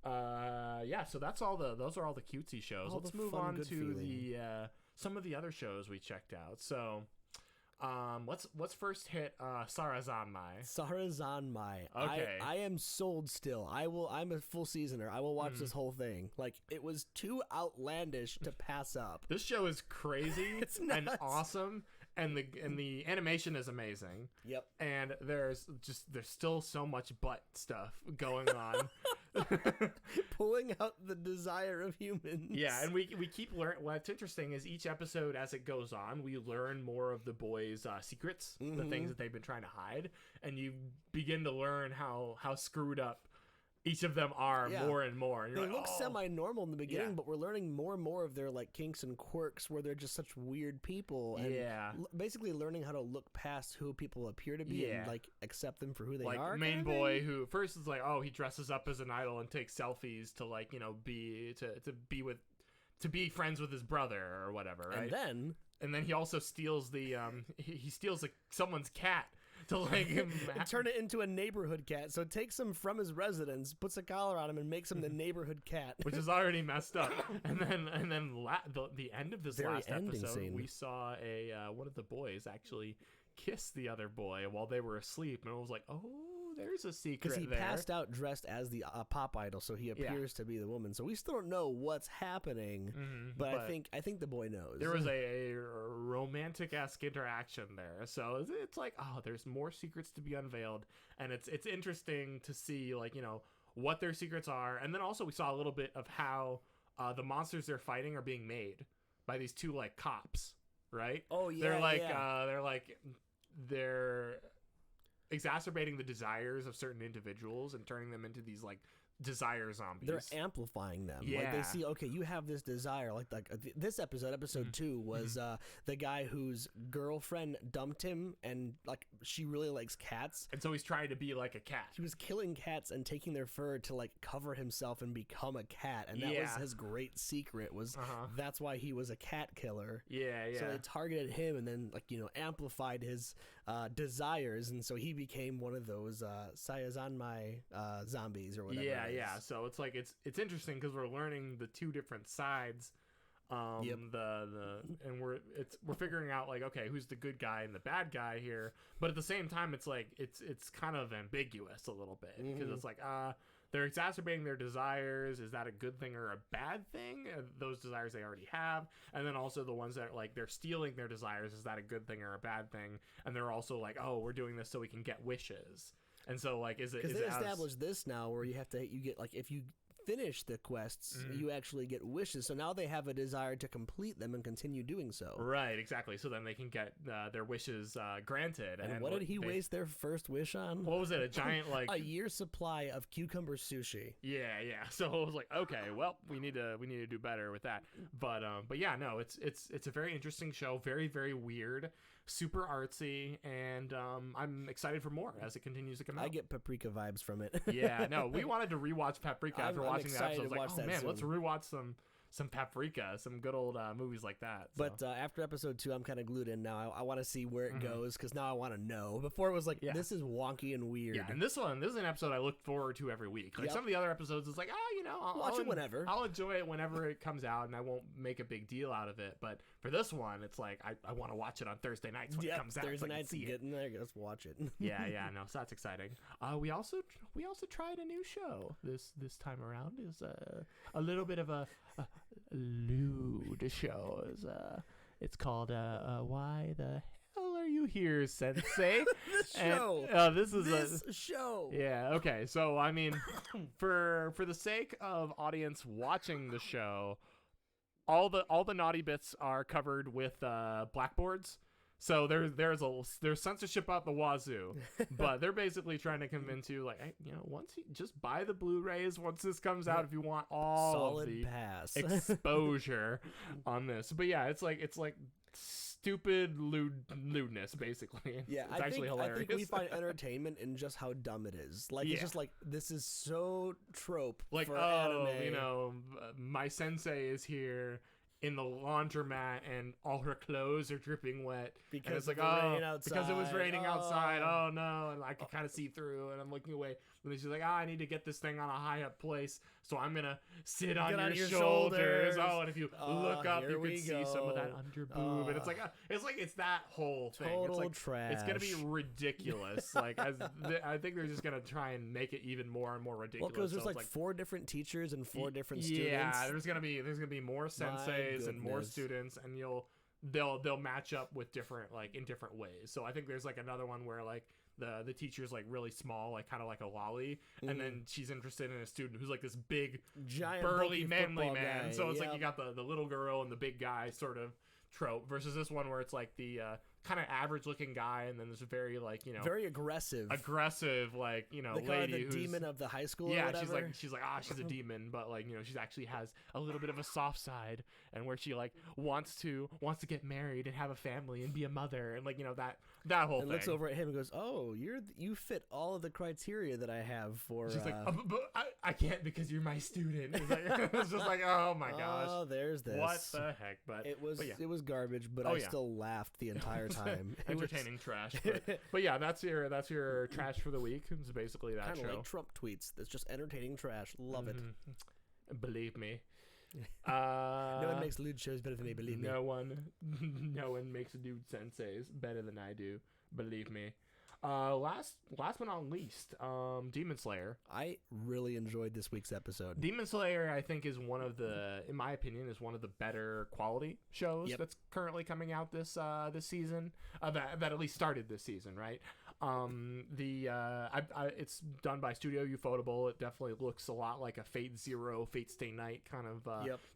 So those are all the cutesy shows. Let's move on to the some of the other shows we checked out. So let's first hit Sarazanmai. Sarazanmai. Okay. I am sold still. I'm a full seasoner. I will watch this whole thing. Like, it was too outlandish to pass up. This show is crazy It's nuts. and awesome, and the animation is amazing. Yep. And there's still so much butt stuff going on. Pulling out the desire of humans. Yeah, and we keep learning. What's interesting is each episode, as it goes on, we learn more of the boys' secrets, the things that they've been trying to hide, and you begin to learn how screwed up each of them are more and more. And they look semi-normal in the beginning, but we're learning more and more of their like kinks and quirks where they're just such weird people. And basically learning how to look past who people appear to be and like accept them for who they are. Like main boy who first is like, he dresses up as an idol and takes selfies to like, to be friends with his brother or whatever, right? And then he also steals he steals someone's cat to like him turn it into a neighborhood cat. So it takes him from his residence, puts a collar on him, and makes him the neighborhood cat, which is already messed up. And then the end of this last episode, scene. We saw one of the boys actually kiss the other boy while they were asleep, and I was like, there's a secret because he there. passed out dressed as the pop idol, so he appears to be the woman. So we still don't know what's happening, but I think the boy knows. There was a romantic-esque interaction there, so it's like, there's more secrets to be unveiled, and it's interesting to see like what their secrets are, and then also we saw a little bit of how the monsters they're fighting are being made by these two like cops, right? They're exacerbating the desires of certain individuals and turning them into these like desire zombies. They're amplifying them. Like they see, okay, you have this desire. Like this episode 2 was the guy whose girlfriend dumped him, and like she really likes cats, and so he's trying to be like a cat. He was killing cats and taking their fur to like cover himself and become a cat, and that was his great secret. That's why he was a cat killer. So they targeted him and then like amplified his desires, and so he became one of those Sayazanmai zombies or whatever. So it's like it's interesting because we're learning the two different sides. And we're figuring out like, okay, who's the good guy and the bad guy here, but at the same time it's like it's kind of ambiguous a little bit because it's like they're exacerbating their desires. Is that a good thing or a bad thing? Those desires they already have, and then also the ones that like they're stealing their desires. Is that a good thing or a bad thing? And they're also like, we're doing this so we can get wishes. And so like, is it? Because they established this now, where you get like if you finish the quests, you actually get wishes. So now they have a desire to complete them and continue doing so. Right, exactly. So then they can get their wishes granted. And what did he waste their first wish on? What was it? A giant like a year's supply of cucumber sushi. Yeah. So I was like, okay, well, we need to do better with that. But yeah, no, it's a very interesting show. Very, very weird. Super artsy, and I'm excited for more as it continues to come out. I get Paprika vibes from it. We wanted to rewatch Paprika after watching the episode. Like, let's rewatch some Paprika, some good old movies like that. So. But after episode 2, I'm kind of glued in now. I want to see where it goes because now I want to know. Before it was like, this is wonky and weird. Yeah, and this is an episode I look forward to every week. Like some of the other episodes, it's like, I'll watch it whenever. I'll enjoy it whenever it comes out, and I won't make a big deal out of it. But for this one, it's like I want to watch it on Thursday nights when it comes out. Thursday nights, get in there, let's watch it. No, so that's exciting. We also tried a new show this time around. Is a little bit of a lewd show. It's called Why the Hell Are You Here, Sensei? This show. Yeah, okay. So I mean, for the sake of audience watching the show, all the naughty bits are covered with blackboards. So there's censorship out the wazoo, but they're basically trying to convince you, like, once you just buy the Blu-rays once this comes out if you want all solid of the pass exposure on this. But yeah, it's like stupid lewdness basically. Yeah, it's actually hilarious. I think we find entertainment in just how dumb it is. Like it's just like this is so trope. Like for anime. My sensei is here in the laundromat and all her clothes are dripping wet because it's like because it was raining outside. Oh no, and I can kind of see through, and I'm looking away. And then she's like, I need to get this thing on a high up place, so I'm gonna sit on your shoulders. And if you look up, you can see some of that under boob, and it's that whole thing. Total it's trash. It's gonna be ridiculous. I think they're just gonna try and make it even more and more ridiculous. Well, because there's like 4 different teachers and 4 different students. Yeah, there's gonna be more senseis and more students, and they'll match up with different in different ways. So I think there's like another one where like the teacher's like really small, like kind of like a lolly, and then she's interested in a student who's like this big, giant, burly, manly man. So it's like you got the little girl and the big guy sort of trope versus this one where it's like the kind of average looking guy, and then there's a very like very aggressive like they call her lady the who's demon of the high school. yeah, or whatever. she's like she's a demon, but like she actually has a little bit of a soft side, and where she like wants to get married and have a family and be a mother, and like that whole thing. Looks over at him and goes, "Oh, you fit all of the criteria that I have for." She's like, but I can't because you're my student. It's just like, oh my gosh. Oh, there's this. What the heck? But it was yeah. it was garbage, but I still laughed the entire time. Entertaining trash. But yeah, that's your trash for the week. It's basically that kind show. Kind of like Trump tweets. That's just entertaining trash. Love it. Believe me. No one makes lewd shows better than me. Believe me. No one makes dude senseis better than I do. Believe me. Last but not least, Demon Slayer. I really enjoyed this week's episode. Demon Slayer, I think, is in my opinion, is one of the better quality shows that's currently coming out this season. That at least started this season, right? It's done by Studio Ufotable. It definitely looks a lot like a Fate Zero, Fate Stay Night kind of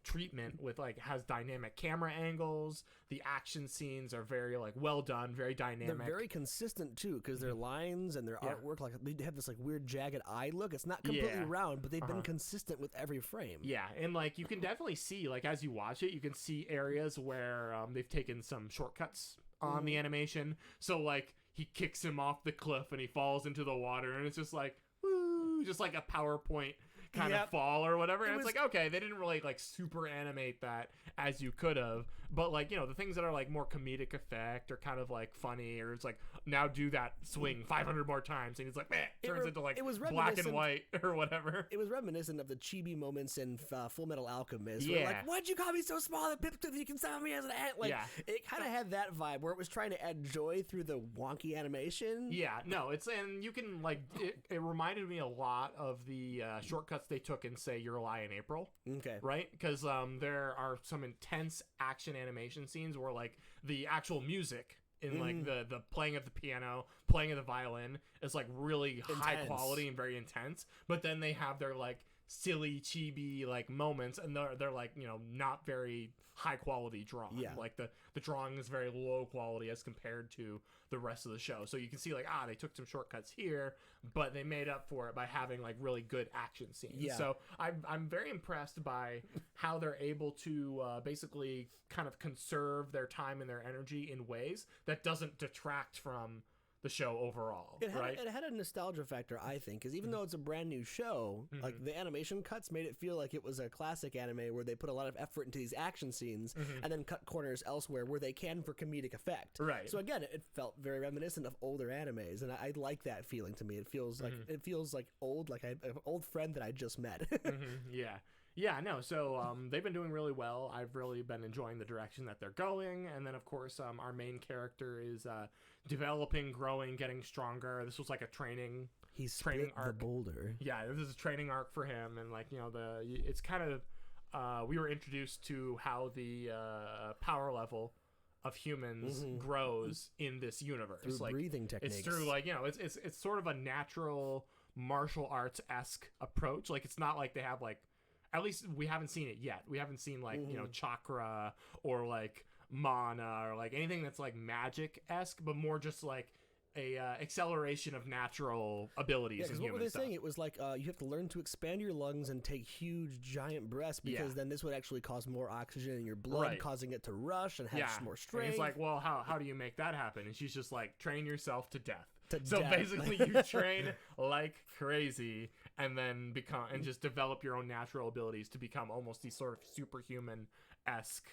treatment with like has dynamic camera angles. The action scenes are very like well done, very dynamic. They're very consistent too, because their lines and their artwork, like they have this like weird jagged eye look. It's not completely round, but they've been consistent with every frame. Yeah, and like you can definitely see, like as you watch it, you can see areas where they've taken some shortcuts on the animation. So like he kicks him off the cliff and he falls into the water, and it's just like woo, just like a PowerPoint kind of fall or whatever. And it's like, okay, they didn't really like super animate that as you could have, but like the things that are like more comedic effect or kind of like funny, or it's like now do that swing 500 more times, and it's like turns into like black and white or whatever. It was reminiscent of the chibi moments in Full Metal Alchemist. Where like, why'd you call me so small that Pipsqueak you can summon me as an ant? Like it kind of had that vibe where it was trying to add joy through the wonky animation. Yeah, no, and you can like it reminded me a lot of the shortcuts they took in say Your Lie in April. Okay, right? Because there are some intense action animation scenes where like the actual music in like the playing of the piano, playing of the violin is like really high quality and very intense, but then they have their like silly chibi like moments, and they're like not very high quality drawing. Like the drawing is very low quality as compared to the rest of the show. So you can see like they took some shortcuts here, but they made up for it by having like really good action scenes. So I'm very impressed by how they're able to basically kind of conserve their time and their energy in ways that doesn't detract from the show overall. It had a nostalgia factor, I think, because even though it's a brand new show, like the animation cuts made it feel like it was a classic anime where they put a lot of effort into these action scenes and then cut corners elsewhere where they can for comedic effect. Right. So again, it felt very reminiscent of older animes, and I like that feeling to me. It feels like old, like an old friend that I just met. Yeah, no, so they've been doing really well. I've really been enjoying the direction that they're going. And then, of course, our main character is developing, growing, getting stronger. This was like a training arc. The boulder. Yeah, this is a training arc for him. And, like, it's kind of, we were introduced to how the power level of humans grows in this universe. Through like, breathing techniques. It's through, like, it's sort of a natural martial arts-esque approach. Like, it's not like they have, like, at least we haven't seen it yet. We haven't seen like chakra or like mana or like anything that's like magic-esque, but more just like a acceleration of natural abilities. Yeah, because what were they saying? It was like you have to learn to expand your lungs and take huge giant breaths, because then this would actually cause more oxygen in your blood, causing it to rush and have more strength. And he's like, well, how do you make that happen? And she's just like, train yourself to death. Basically you train like crazy and then just develop your own natural abilities to become almost these sort of superhuman-esque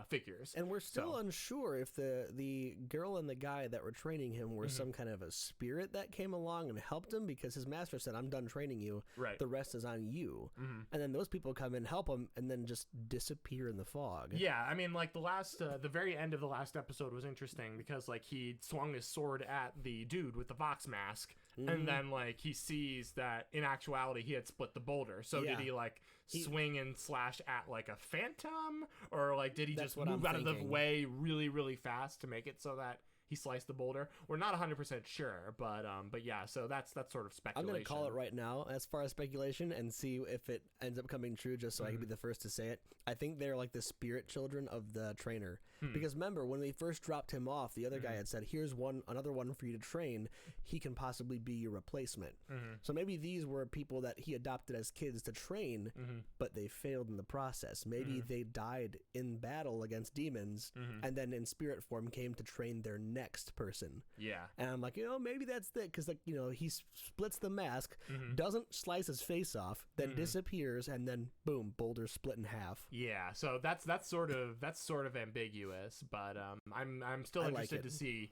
figures. And we're still unsure if the girl and the guy that were training him were some kind of a spirit that came along and helped him, because his master said, I'm done training you. Right. The rest is on you. And then those people come and help him and then just disappear in the fog. Yeah, I mean, like the very end of the last episode was interesting because like he swung his sword at the dude with the Vox mask, and then like he sees that in actuality he had split the boulder. So did he like swing and slash at like a phantom, or like did he just move out of the way really really fast to make it so that he sliced the boulder. We're not 100% sure, but yeah. So that's sort of speculation. I'm gonna call it right now as far as speculation and see if it ends up coming true. Just so I can be the first to say it. I think they're like the spirit children of the trainer. Because remember when we first dropped him off, the other guy had said, "Here's another one for you to train. He can possibly be your replacement." So maybe these were people that he adopted as kids to train, but they failed in the process. Maybe they died in battle against demons, and then in spirit form came to train their next person. Yeah. And I'm like, maybe that's it, because like he splits the mask, doesn't slice his face off, then disappears, and then boom, boulder split in half. Yeah. So that's sort of ambiguous, but I'm still interested to see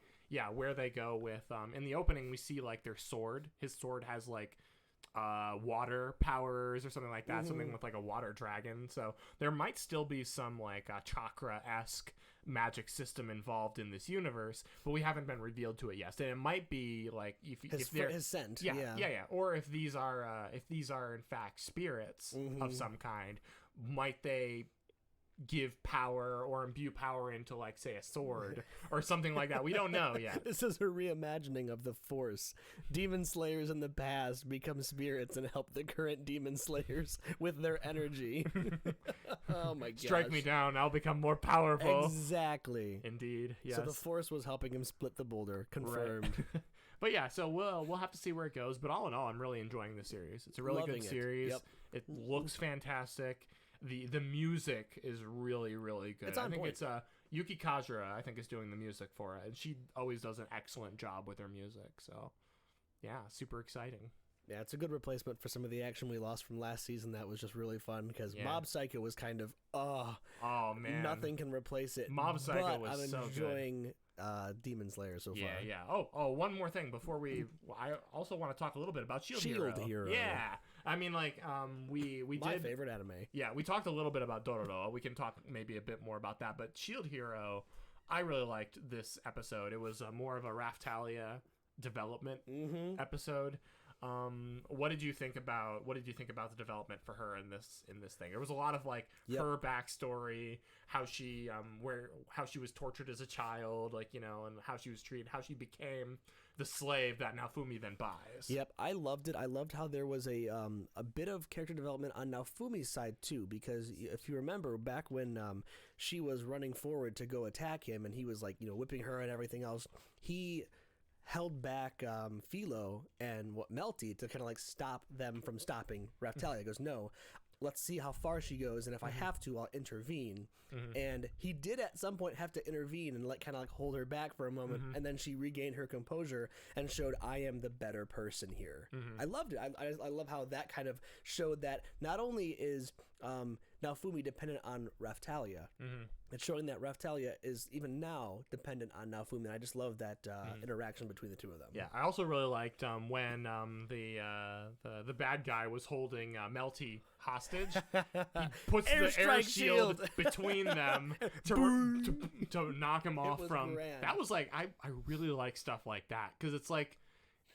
where they go with in the opening we see like their sword. His sword has like water powers or something like that, something with like a water dragon. So there might still be some like chakra-esque magic system involved in this universe, but we haven't been revealed to it yet. And it might be like if his scent. Yeah. Or if these are in fact spirits of some kind, might they give power or imbue power into like say a sword or something like that. We don't know yet. This is a reimagining of the Force. Demon slayers in the past become spirits and help the current demon slayers with their energy. Oh my gosh. Strike me down, I'll become more powerful. Exactly. Indeed. Yes. So the Force was helping him split the boulder. Confirmed. Right. But yeah, so we'll have to see where it goes, but all in all I'm really enjoying the series. It's a really good series. Yep. It looks fantastic. The music is really, really good. It's on I think point. it's Yuki Kajira, I think, is doing the music for it, and she always does an excellent job with her music. So, yeah, super exciting. Yeah, it's a good replacement for some of the action we lost from last season. That was just really fun because Mob Psycho was kind of oh man, nothing can replace it. Mob Psycho was I'm so good. enjoying Demon Slayer so far. Yeah. Oh, one more thing before I also want to talk a little bit about Shield Hero. Yeah. I mean, like, we my did favorite anime. Yeah, we talked a little bit about Dororo. We can talk maybe a bit more about that. But Shield Hero, I really liked this episode. It was more of a Raftalia development episode. What did you think about the development for her in this thing? There was a lot of like her backstory, how she was tortured as a child, like, and how she was treated, how she became the slave that Naofumi then buys. Yep, I loved it. I loved how there was a bit of character development on Naofumi's side too, because if you remember back when she was running forward to go attack him and he was like whipping her and everything else, he held back Philo and Melty to kind of like stop them from stopping Raftalia. He goes, no, let's see how far she goes, and if I have to, I'll intervene. And he did at some point have to intervene and kind of hold her back for a moment, and then she regained her composure and showed, I am the better person here. I loved it. I love how that kind of showed that not only is Naofumi dependent on Raftalia, it's showing that Raftalia is even now dependent on Naofumi, and I just love that interaction between the two of them. Yeah, I also really liked when the bad guy was holding Melty hostage. He puts the air shield between them to knock him off from. Grand. That was like I really like stuff like that because it's like.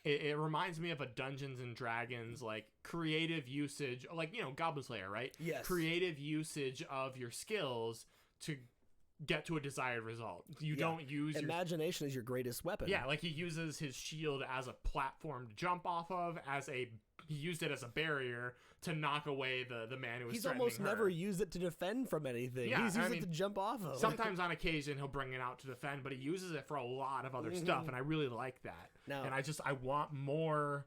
It reminds me of a Dungeons and Dragons like creative usage, like Goblin Slayer, right? Yes. Creative usage of your skills to get to a desired result. You don't use imagination is your greatest weapon. Yeah, like he uses his shield as a platform to jump off of, he used it as a barrier to knock away the man who was threatening almost her. never used it to defend from anything. Yeah, He's used it to jump off of. Sometimes on occasion he'll bring it out to defend, but he uses it for a lot of other stuff, and I really like that. Now, and I want more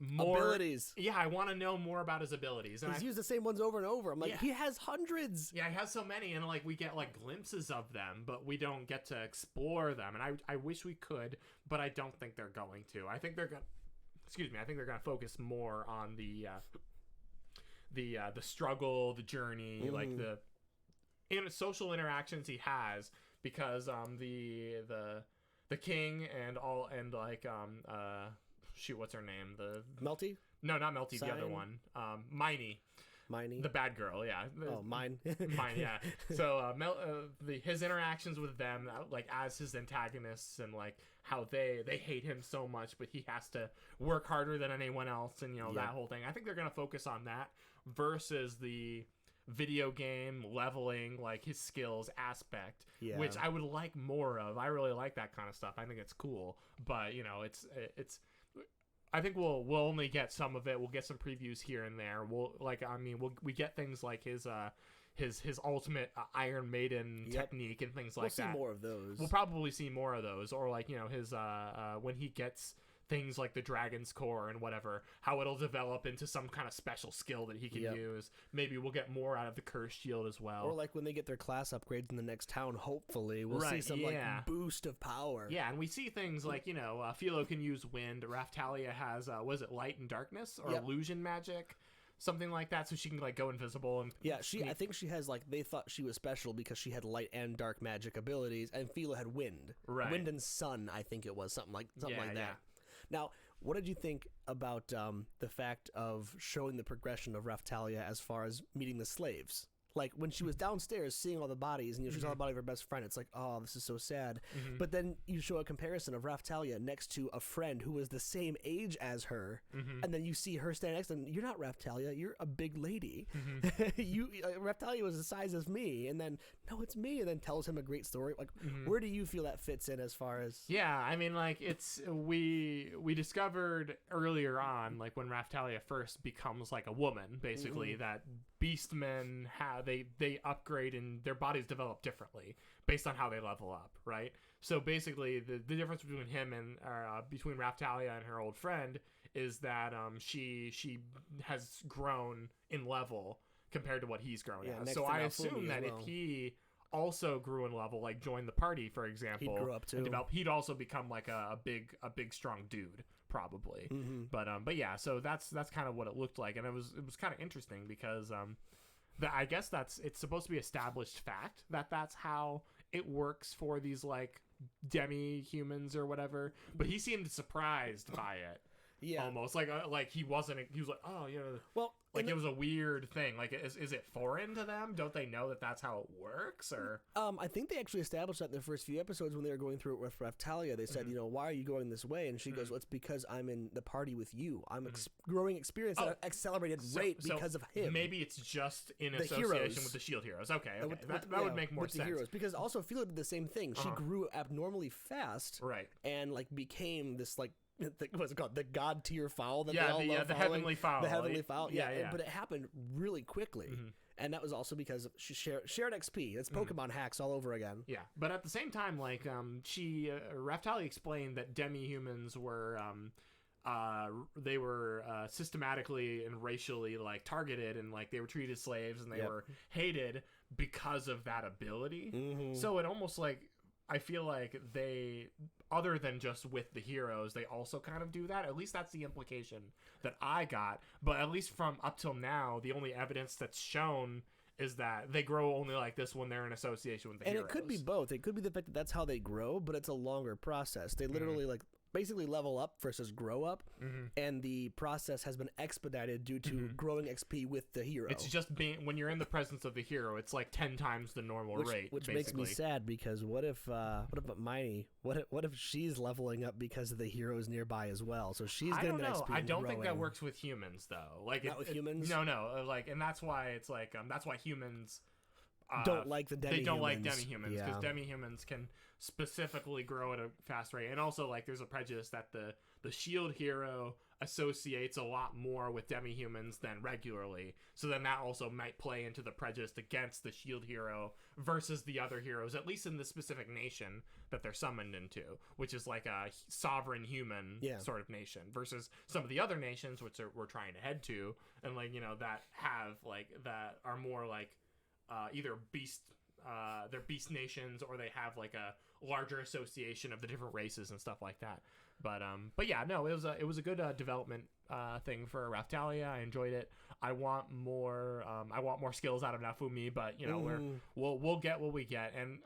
abilities. Yeah, I want to know more about his abilities. And he's used the same ones over and over. I'm like, he has hundreds. Yeah, he has so many, and like we get like glimpses of them, but we don't get to explore them. And I wish we could, but I don't think they're going to. I think they're going. Excuse me. I think they're going to focus more on the struggle, the journey, like the social interactions he has, because the king and shoot, what's her name? The Melty? No, not Melty. The other one, Miney. Miney, the bad girl, yeah. Mine, yeah. So his interactions with them, like as his antagonists, and like how they hate him so much, but he has to work harder than anyone else, and that whole thing. I think they're gonna focus on that versus the video game leveling, like his skills aspect, Yeah. which I would like more of. I really like that kind of stuff. I think it's cool, but you know, it's I think we'll only get some of it. We'll get some previews here and there. We get things like his ultimate Iron Maiden technique and things like that. We'll see more of those. We'll probably see more of those, or like, you know, his when he gets things like the Dragon's Core and whatever, how it'll develop into some kind of special skill that he can use. Maybe we'll get more out of the Cursed Shield as well. Or like when they get their class upgrades in the next town, hopefully we'll see some like boost of power. Yeah, and we see things like, you know, Philo can use wind. Raftalia has was it light and darkness or illusion magic? Something like that, so she can like go invisible and I think she has like, they thought she was special because she had light and dark magic abilities, and Philo had wind, wind and sun. I think it was something like that. Yeah. Now, what did you think about the fact of showing the progression of Raftalia as far as meeting the slaves? Like, when she was downstairs seeing all the bodies, and she saw the body of her best friend, it's like, oh, this is so sad. But then you show a comparison of Raftalia next to a friend who was the same age as her, and then you see her stand next to him. You're not Raftalia, you're a big lady. Raftalia was the size of me, and then, no, it's me, and then tells him a great story. Like, where do you feel that fits in as far as... Yeah, I mean, like, it's... We discovered earlier on, like, when Raftalia first becomes, like, a woman, basically, that Beastmen they upgrade and their bodies develop differently based on how they level up, right? So basically, the difference between him and between Raftalia and her old friend is that she has grown in level compared to what he's grown as. So I assume that if he also grew in level, like joined the party, for example, he'd grow up too. He'd also become like a big strong dude, probably. But yeah, so that's kind of what it looked like, and it was kind of interesting because I guess it's supposed to be established fact that that's how it works for these like demi-humans or whatever, but he seemed surprised by it. Yeah, almost like he wasn't. He was like, oh, you know, well, like it was a weird thing. Like, is it foreign to them? Don't they know that that's how it works? Or I think they actually established that in the first few episodes when they were going through it with Raftalia. They said, you know, why are you going this way? And she goes, well, it's because I'm in the party with you. I'm growing experience at an accelerated rate because of him. Maybe it's just in association with the Shield Heroes. Okay, that would make more sense. The heroes, because also Philo did the same thing. She grew abnormally fast, right, and like became this like. What's it called? The God tier foul that they all love the heavenly foul. The heavenly foul. Yeah. But it happened really quickly. And that was also because she shared XP. It's Pokemon hacks all over again. Yeah. But at the same time, like, Raftalia explained that demi-humans were, they were systematically and racially, like, targeted, and, like, they were treated as slaves, and they were hated because of that ability. So it almost, like, I feel like they, other than just with the heroes, they also kind of do that. At least that's the implication that I got. But at least from up till now, the only evidence that's shown is that they grow only like this when they're in association with the heroes. And it could be both. It could be the fact that that's how they grow, but it's a longer process. They literally like basically level up versus grow up, and the process has been expedited due to growing XP with the hero. It's just being, when you're in the presence of the hero, it's like 10 times the normal rate, which basically. Makes me sad, because what if Miney, what if she's leveling up because of the heroes nearby as well? So she's getting the XP. I don't think that works with humans though. Like, not with humans. No. Like, and that's why it's like that's why humans don't like the demi-humans. They don't like demi-humans because demi-humans can specifically grow at a fast rate, and also like there's a prejudice that the shield hero associates a lot more with demi-humans than regularly, so then that also might play into the prejudice against the shield hero versus the other heroes, at least in the specific nation that they're summoned into, which is like a sovereign human sort of nation, versus some of the other nations which we're trying to head to, and like, you know, that have like that are more like either they're beast nations, or they have like a larger association of the different races and stuff like that. But yeah, no, it was a good development thing for Raftalia. I enjoyed it. I want more skills out of Nafumi, but you know, we'll get what we get, and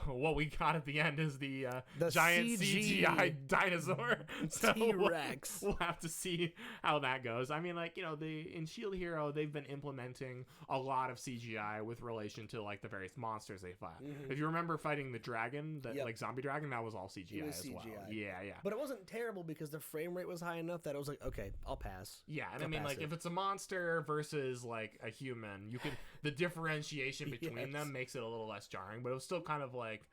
what we got at the end is the giant CGI dinosaur. So T-Rex. We'll have to see how that goes. I mean, like, you know, in Shield Hero, they've been implementing a lot of CGI with relation to like the various monsters they fight. If you remember fighting the dragon, like zombie dragon, that was all CGI as well. Yeah. But it wasn't terrible because the frame rate was high enough that it was like, okay, I'll pass. Yeah, and I'll I mean, pass like, it. if it's a monster versus, like, a human, the differentiation between them makes it a little less jarring, but it was still kind of like,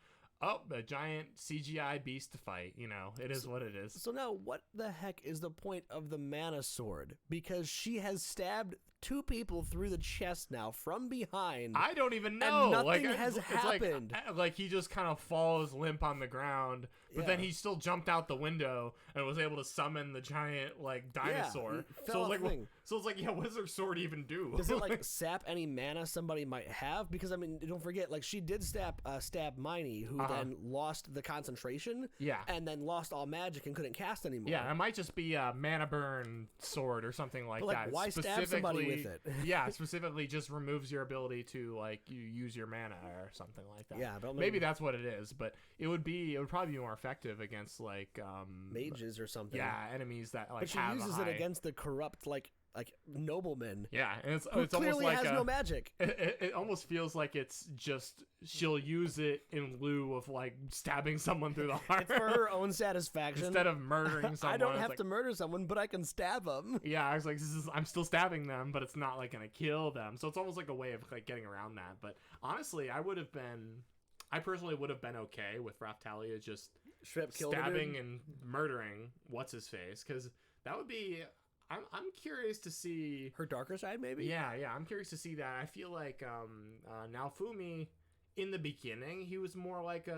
oh, a giant CGI beast to fight, you know, it is what it is. So now, what the heck is the point of the mana sword? Because she has stabbed 2 people through the chest now from behind. I don't even know. And nothing has happened. Like he just kind of falls limp on the ground, but then he still jumped out the window and was able to summon the giant like dinosaur. So it's like, yeah, what does her sword even do? Does it like sap any mana somebody might have? Because I mean, don't forget, like she did stab Miney, who then lost the concentration. Yeah. And then lost all magic and couldn't cast anymore. Yeah, it might just be a mana burn sword or something like that. Why stab somebody with it? Yeah, specifically just removes your ability to like you use your mana or something like that. Yeah, but maybe that's what it is. But it would probably be more effective against like mages or something. Yeah, enemies that like. But she uses it against the corrupt like noblemen. Yeah, and it's clearly almost like has no magic. It almost feels like it's just she'll use it in lieu of like stabbing someone through the heart. It's for her own satisfaction instead of murdering someone. I don't have to murder someone, but I can stab them. Yeah, I was like, I'm still stabbing them, but it's not like gonna kill them. So it's almost like a way of like getting around that. But honestly, I personally would have been okay with Raftalia just stabbing and murdering what's his face, because that would be. I'm curious to see her darker side, maybe. Yeah, I'm curious to see that. I feel like Naofumi, in the beginning, he was more like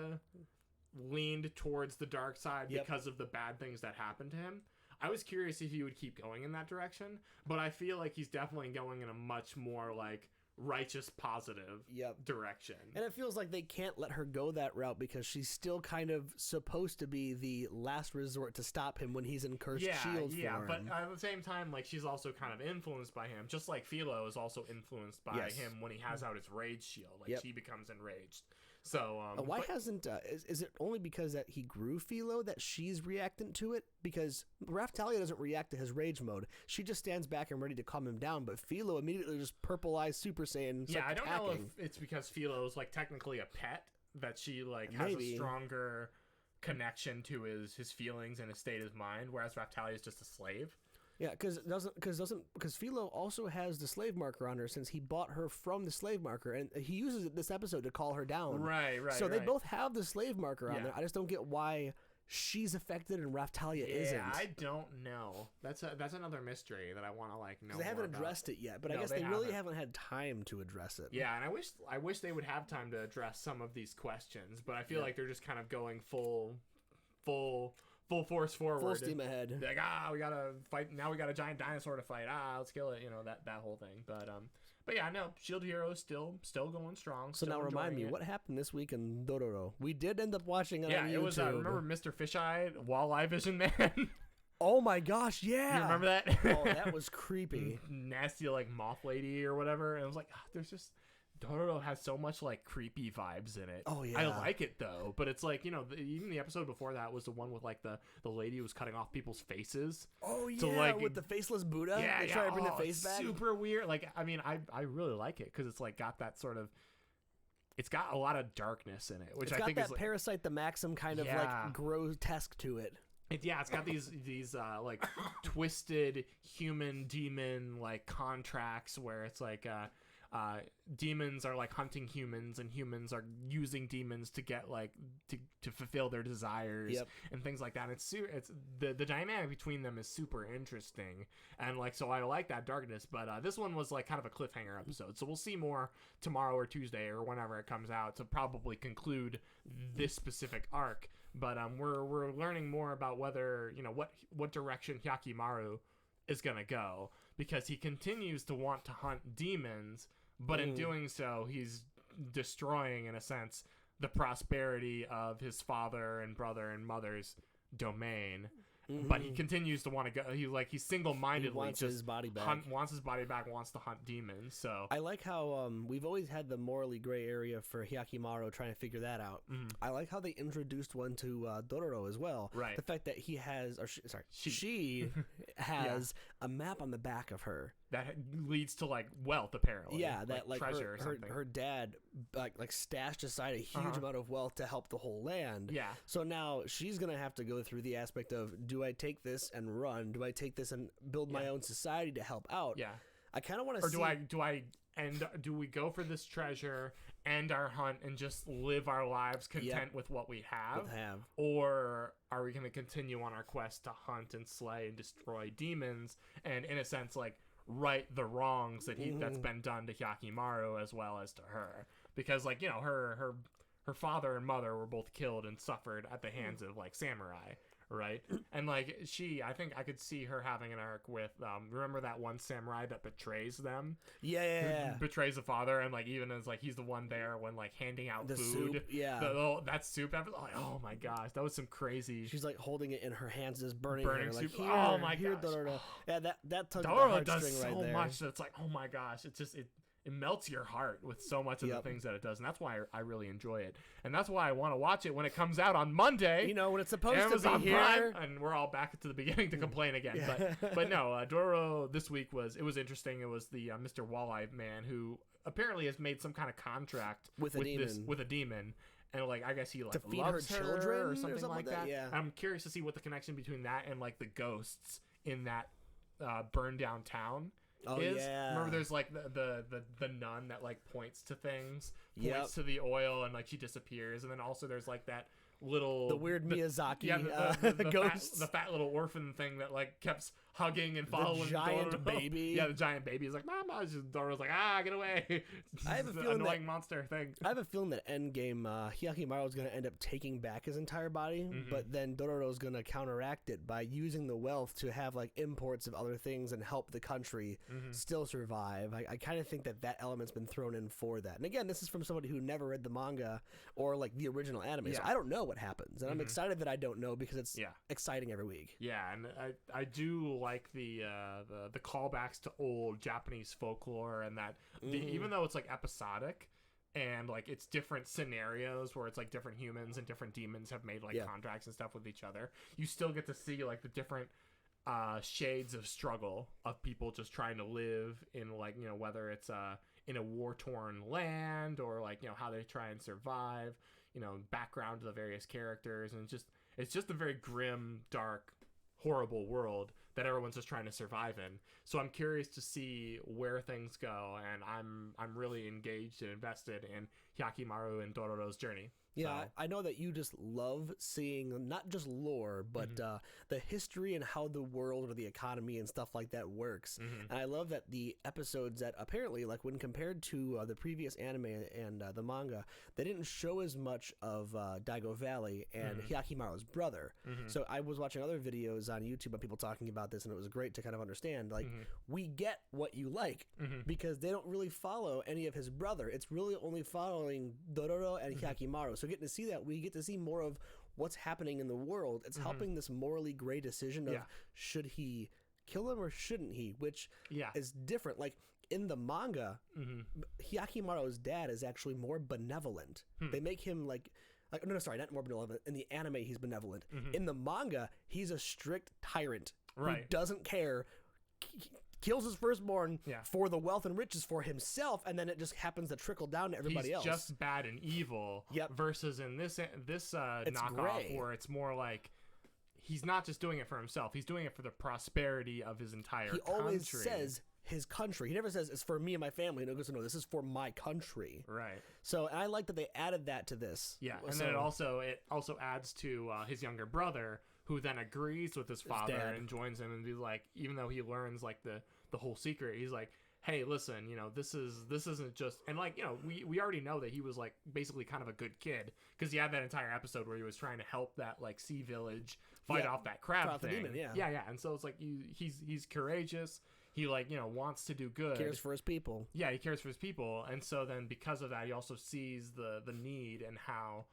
leaned towards the dark side because of the bad things that happened to him. I was curious if he would keep going in that direction, but I feel like he's definitely going in a much more like righteous, positive direction. And it feels like they can't let her go that route because she's still kind of supposed to be the last resort to stop him when he's in cursed shield form. But at the same time, like she's also kind of influenced by him, just like Philo is also influenced by him when he has out his rage shield. Like she becomes enraged. So why hasn't is it only because that he grew Philo that she's reactant to it? Because Raftalia doesn't react to his rage mode. She just stands back and ready to calm him down, but Philo immediately just purple eyes Super Saiyan. Yeah, I don't know if it's because Philo is like technically a pet that she like has a stronger connection to his feelings and his state of mind, whereas Raftalia is just a slave. Yeah, because Philo also has the slave marker on her since he bought her from the slave marker, and he uses it this episode to call her down. Right. So they both have the slave marker on there. I just don't get why she's affected and Raftalia isn't. Yeah, I don't know. That's another mystery that I want to like know. They haven't addressed it yet, but I guess they really haven't had time to address it. Yeah, and I wish they would have time to address some of these questions, but I feel like they're just kind of going full force forward. Full steam ahead. Like, we gotta fight. Now we got a giant dinosaur to fight. Let's kill it. You know, that whole thing. But yeah, no, Shield Hero still going strong. So now remind me, what happened this week in Dororo? We did end up watching it on YouTube. It was, remember Mr. Fisheye, Walleye Vision Man? Oh my gosh, yeah. You remember that? Oh, that was creepy. Nasty, like, moth lady or whatever. And I was like, there's just... Dororo has so much like creepy vibes in it. Oh yeah, I like it though, but it's like, you know, even the episode before that was the one with like the lady who was cutting off people's faces. Oh yeah, with the faceless Buddha. They try to bring the face back. Super weird. Like, I mean, I really like it because it's like got that sort of. It's got a lot of darkness in it, which I think is like, Parasite the Maxim kind of like grotesque to it. It's got these like twisted human demon like contracts where it's like demons are like hunting humans and humans are using demons to get like to fulfill their desires and things like that. It's the dynamic between them is super interesting, and like, so I like that darkness, but this one was like kind of a cliffhanger episode, so we'll see more tomorrow or Tuesday or whenever it comes out to probably conclude this specific arc. But we're learning more about whether, you know, what direction Hyakimaru is gonna go, because he continues to want to hunt demons, but in doing so, he's destroying, in a sense, the prosperity of his father and brother and mother's domain. But he continues to want to go. He's single-mindedly wants his body back. Wants to hunt demons. So I like how we've always had the morally gray area for Hyakimaru, trying to figure that out. I like how they introduced one to Dororo as well. Right. The fact that he has, she has a map on the back of her. that leads to like wealth apparently. Yeah, that like treasure or something. her dad like stashed aside a huge amount of wealth to help the whole land. Yeah. So now she's gonna have to go through the aspect of, do I take this and run? Do I take this and build my own society to help out? Yeah. I kind of want to see. Or do we go for this treasure, end our hunt, and just live our lives content with what we have? Or are we going to continue on our quest to hunt and slay and destroy demons, and in a sense, like, right the wrongs that's been done to Hyakimaru as well as to her? Because, like, you know, her father and mother were both killed and suffered at the hands of like samurai. Right, and like I think I could see her having an arc with remember that one samurai that betrays them? Yeah. Betrays the father, and like even as like he's the one there when like handing out the food. Soup, yeah. That soup episode. Like, oh my gosh, that was some crazy. She's like holding it in her hands, just burning her. Soup. Like, oh my gosh. Dororo. Yeah, that tugged Dororo the does heartstring so right there. much that it's like, oh my gosh, it melts your heart with so much of the things that it does, and that's why I really enjoy it, and that's why I want to watch it when it comes out on Monday. You know, when it's supposed Amazon to be here, Prime, and we're all back to the beginning to complain again. But no, Dororo this week was interesting. It was the Mr. Walleye man who apparently has made some kind of contract with a demon. And like I guess he like to feed loves her children or something like that. Yeah. I'm curious to see what the connection between that and like the ghosts in that burned down town. Remember there's like the nun that like points to things, points to the oil, and like she disappears, and then also there's like that the weird Miyazaki ghost, the fat little orphan thing that like kept hugging and following the giant Dororo. baby. Yeah, the giant baby is like, Mama. Dororo's like, get away. I have a feeling annoying monster thing. I have a feeling that Endgame Hyakimaru is going to end up taking back his entire body, but then Dororo is going to counteract it by using the wealth to have like imports of other things and help the country still survive. I kind of think that element's been thrown in for that. And again, this is from somebody who never read the manga or like the original anime, so I don't know what happens, and I'm excited that I don't know because it's exciting every week. Yeah, and I do like the callbacks to old Japanese folklore, and that even though it's like episodic and like it's different scenarios where it's like different humans and different demons have made like contracts and stuff with each other, you still get to see like the different shades of struggle of people just trying to live in like, you know, whether it's in a war-torn land or like, you know, how they try and survive, you know, background to the various characters, and it's just a very grim, dark, horrible world that everyone's just trying to survive in. So I'm curious to see where things go, and I'm really engaged and invested in Hyakimaru and Dororo's journey. Yeah, I know that you just love seeing not just lore, but the history and how the world or the economy and stuff like that works. And I love that the episodes that apparently, like when compared to the previous anime and the manga, they didn't show as much of Daigo Valley and Hyakimaru's brother. So I was watching other videos on YouTube of people talking about this, and it was great to kind of understand, like, we get what you like because they don't really follow any of his brother. It's really only following Dororo and Hyakimaru. So getting to see that, we get to see more of what's happening in the world. It's helping this morally gray decision of should he kill him or shouldn't he, which is different. Like in the manga, Hyakimaru's dad is actually more benevolent. They make him like no, sorry, not more benevolent. In the anime, he's benevolent. In the manga, he's a strict tyrant who doesn't care. Kills his firstborn for the wealth and riches for himself, and then it just happens to trickle down to everybody else. He's just bad and evil. Versus in this knockoff gray, where it's more like he's not just doing it for himself; he's doing it for the prosperity of his entire country. He always says his country. He never says it's for me and my family. No, no, this is for my country. Right. So I like that they added that to this. Yeah, and then it also adds to his younger brother, who then agrees with his father and joins him, and he's like, even though he learns like the whole secret, he's like, hey, listen, you know, this isn't just, and like, you know, we already know that he was like basically kind of a good kid because he had that entire episode where he was trying to help that like sea village fight off that crab thing. The demon, and so it's like he's courageous. He like, you know, wants to do good. Cares for his people. Yeah, he cares for his people, and so then because of that, he also sees the need and how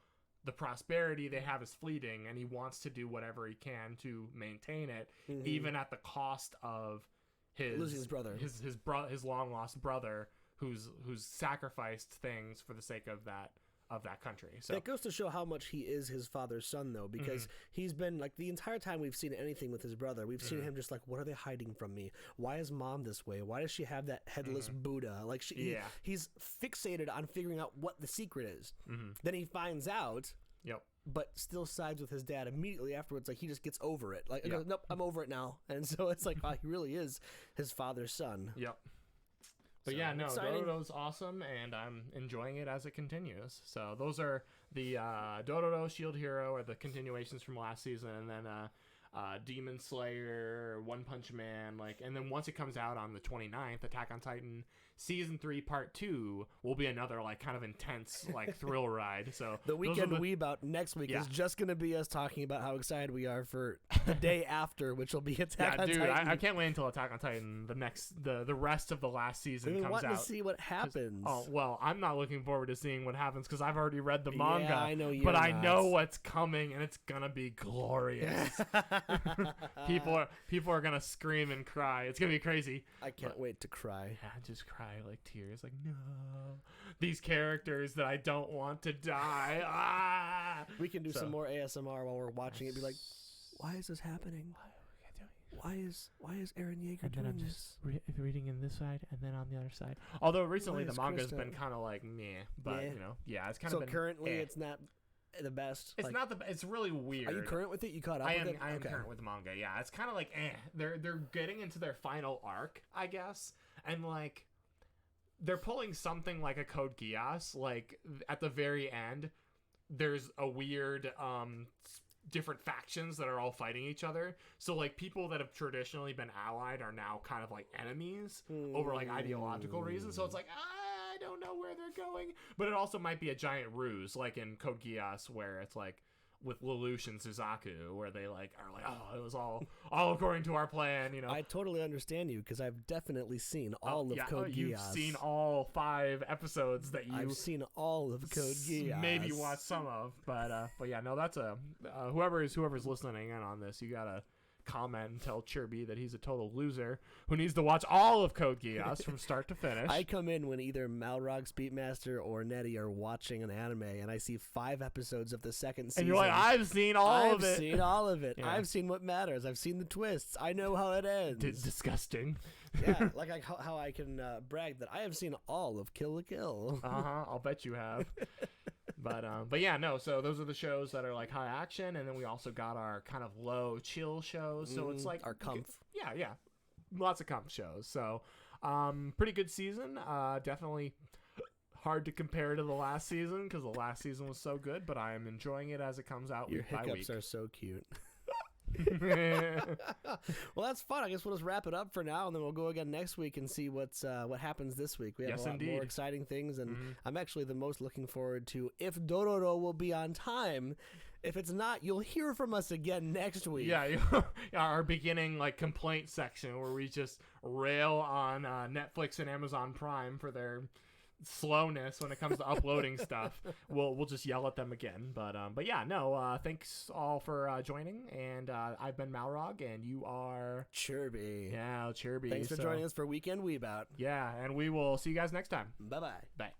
the prosperity they have is fleeting, and he wants to do whatever he can to maintain it, even at the cost of losing his brother, his long lost brother, who's sacrificed things for the sake of that of that country. So that goes to show how much he is his father's son, though, because he's been like the entire time we've seen anything with his brother, we've seen him just like, what are they hiding from me? Why is mom this way? Why does she have that headless Buddha? Like he's fixated on figuring out what the secret is. Then he finds out. Yep. But still sides with his dad immediately afterwards. Like, he just gets over it. Like, he goes, nope, I'm over it now. And so it's like, wow, he really is his father's son. Yep. But so, yeah, no, exciting. Dororo's awesome, and I'm enjoying it as it continues. So those are the Dororo, Shield Hero, or the continuations from last season, and then Demon Slayer, One Punch Man, like, and then once it comes out on the 29th, Attack on Titan Season 3 Part 2 will be another like kind of intense like thrill ride. So the weekend weeb-out next week is just going to be us talking about how excited we are for the day after, which will be Attack on Titan. I can't wait until Attack on Titan the rest of the last season comes out. We've been wanting to see what happens. Oh well, I'm not looking forward to seeing what happens because I've already read the manga. Yeah, I know but I know what's coming, and it's gonna be glorious. People are gonna scream and cry. It's gonna be crazy. I can't wait to cry. Yeah, just cry like tears, like no, these characters that I don't want to die. We can do some more ASMR while we're watching it. Be like, why is this happening? Why is Eren Yeager doing this? Reading in this side and then on the other side. Although recently the manga's Krista been kind of like meh, but you know, yeah, it's kind of been. So currently, it's not the best. It's not the. It's really weird. Are you current with it? You caught up with it? I am current with the manga. Yeah, it's kind of like They're getting into their final arc, I guess, and like they're pulling something like a Code Geass. Like at the very end, there's a weird different factions that are all fighting each other. So like people that have traditionally been allied are now kind of like enemies over like ideological reasons. So it's like I don't know where they're going, but it also might be a giant ruse like in Code Geass where it's like with Lelouch and Suzaku where they like are like, oh, it was all according to our plan, you know. I totally understand you because I've definitely seen all of Code Geass. You've seen all 5 episodes that I've seen all of Code Geass. Maybe watched some of, but yeah, no, that's whoever's listening in on this, you gotta comment and tell Cherbie that he's a total loser who needs to watch all of Code Geass from start to finish. I come in when either Malrogg, Speedmaster, or Nettie are watching an anime, and I see 5 episodes of the second season. And you're like, I've seen all of it. I've seen all of it. Yeah. I've seen what matters. I've seen the twists. I know how it ends. Disgusting. Yeah, like how I can brag that I have seen all of Kill la Kill. I'll bet you have. But yeah, no, so those are the shows that are like high action, and then we also got our kind of low chill shows, so it's like our comf. Yeah, lots of comf shows. So pretty good season. Definitely hard to compare to the last season because the last season was so good, but I am enjoying it as it comes out week by week. Your hiccups are so cute. Well, that's fun. I guess we'll just wrap it up for now, and then we'll go again next week and see what happens this week. We have a lot more exciting things, and I'm actually the most looking forward to if Dororo will be on time. If it's not, you'll hear from us again next week. Yeah, our beginning like complaint section where we just rail on Netflix and Amazon Prime for their slowness when it comes to uploading stuff. We'll just yell at them again, but yeah, no, thanks all for joining, and I've been Malrogg, and you are Cherbie. Yeah, Cherbie. Thanks for joining us for Weekend weeb-out. Yeah, and we will see you guys next time. Bye. Bye.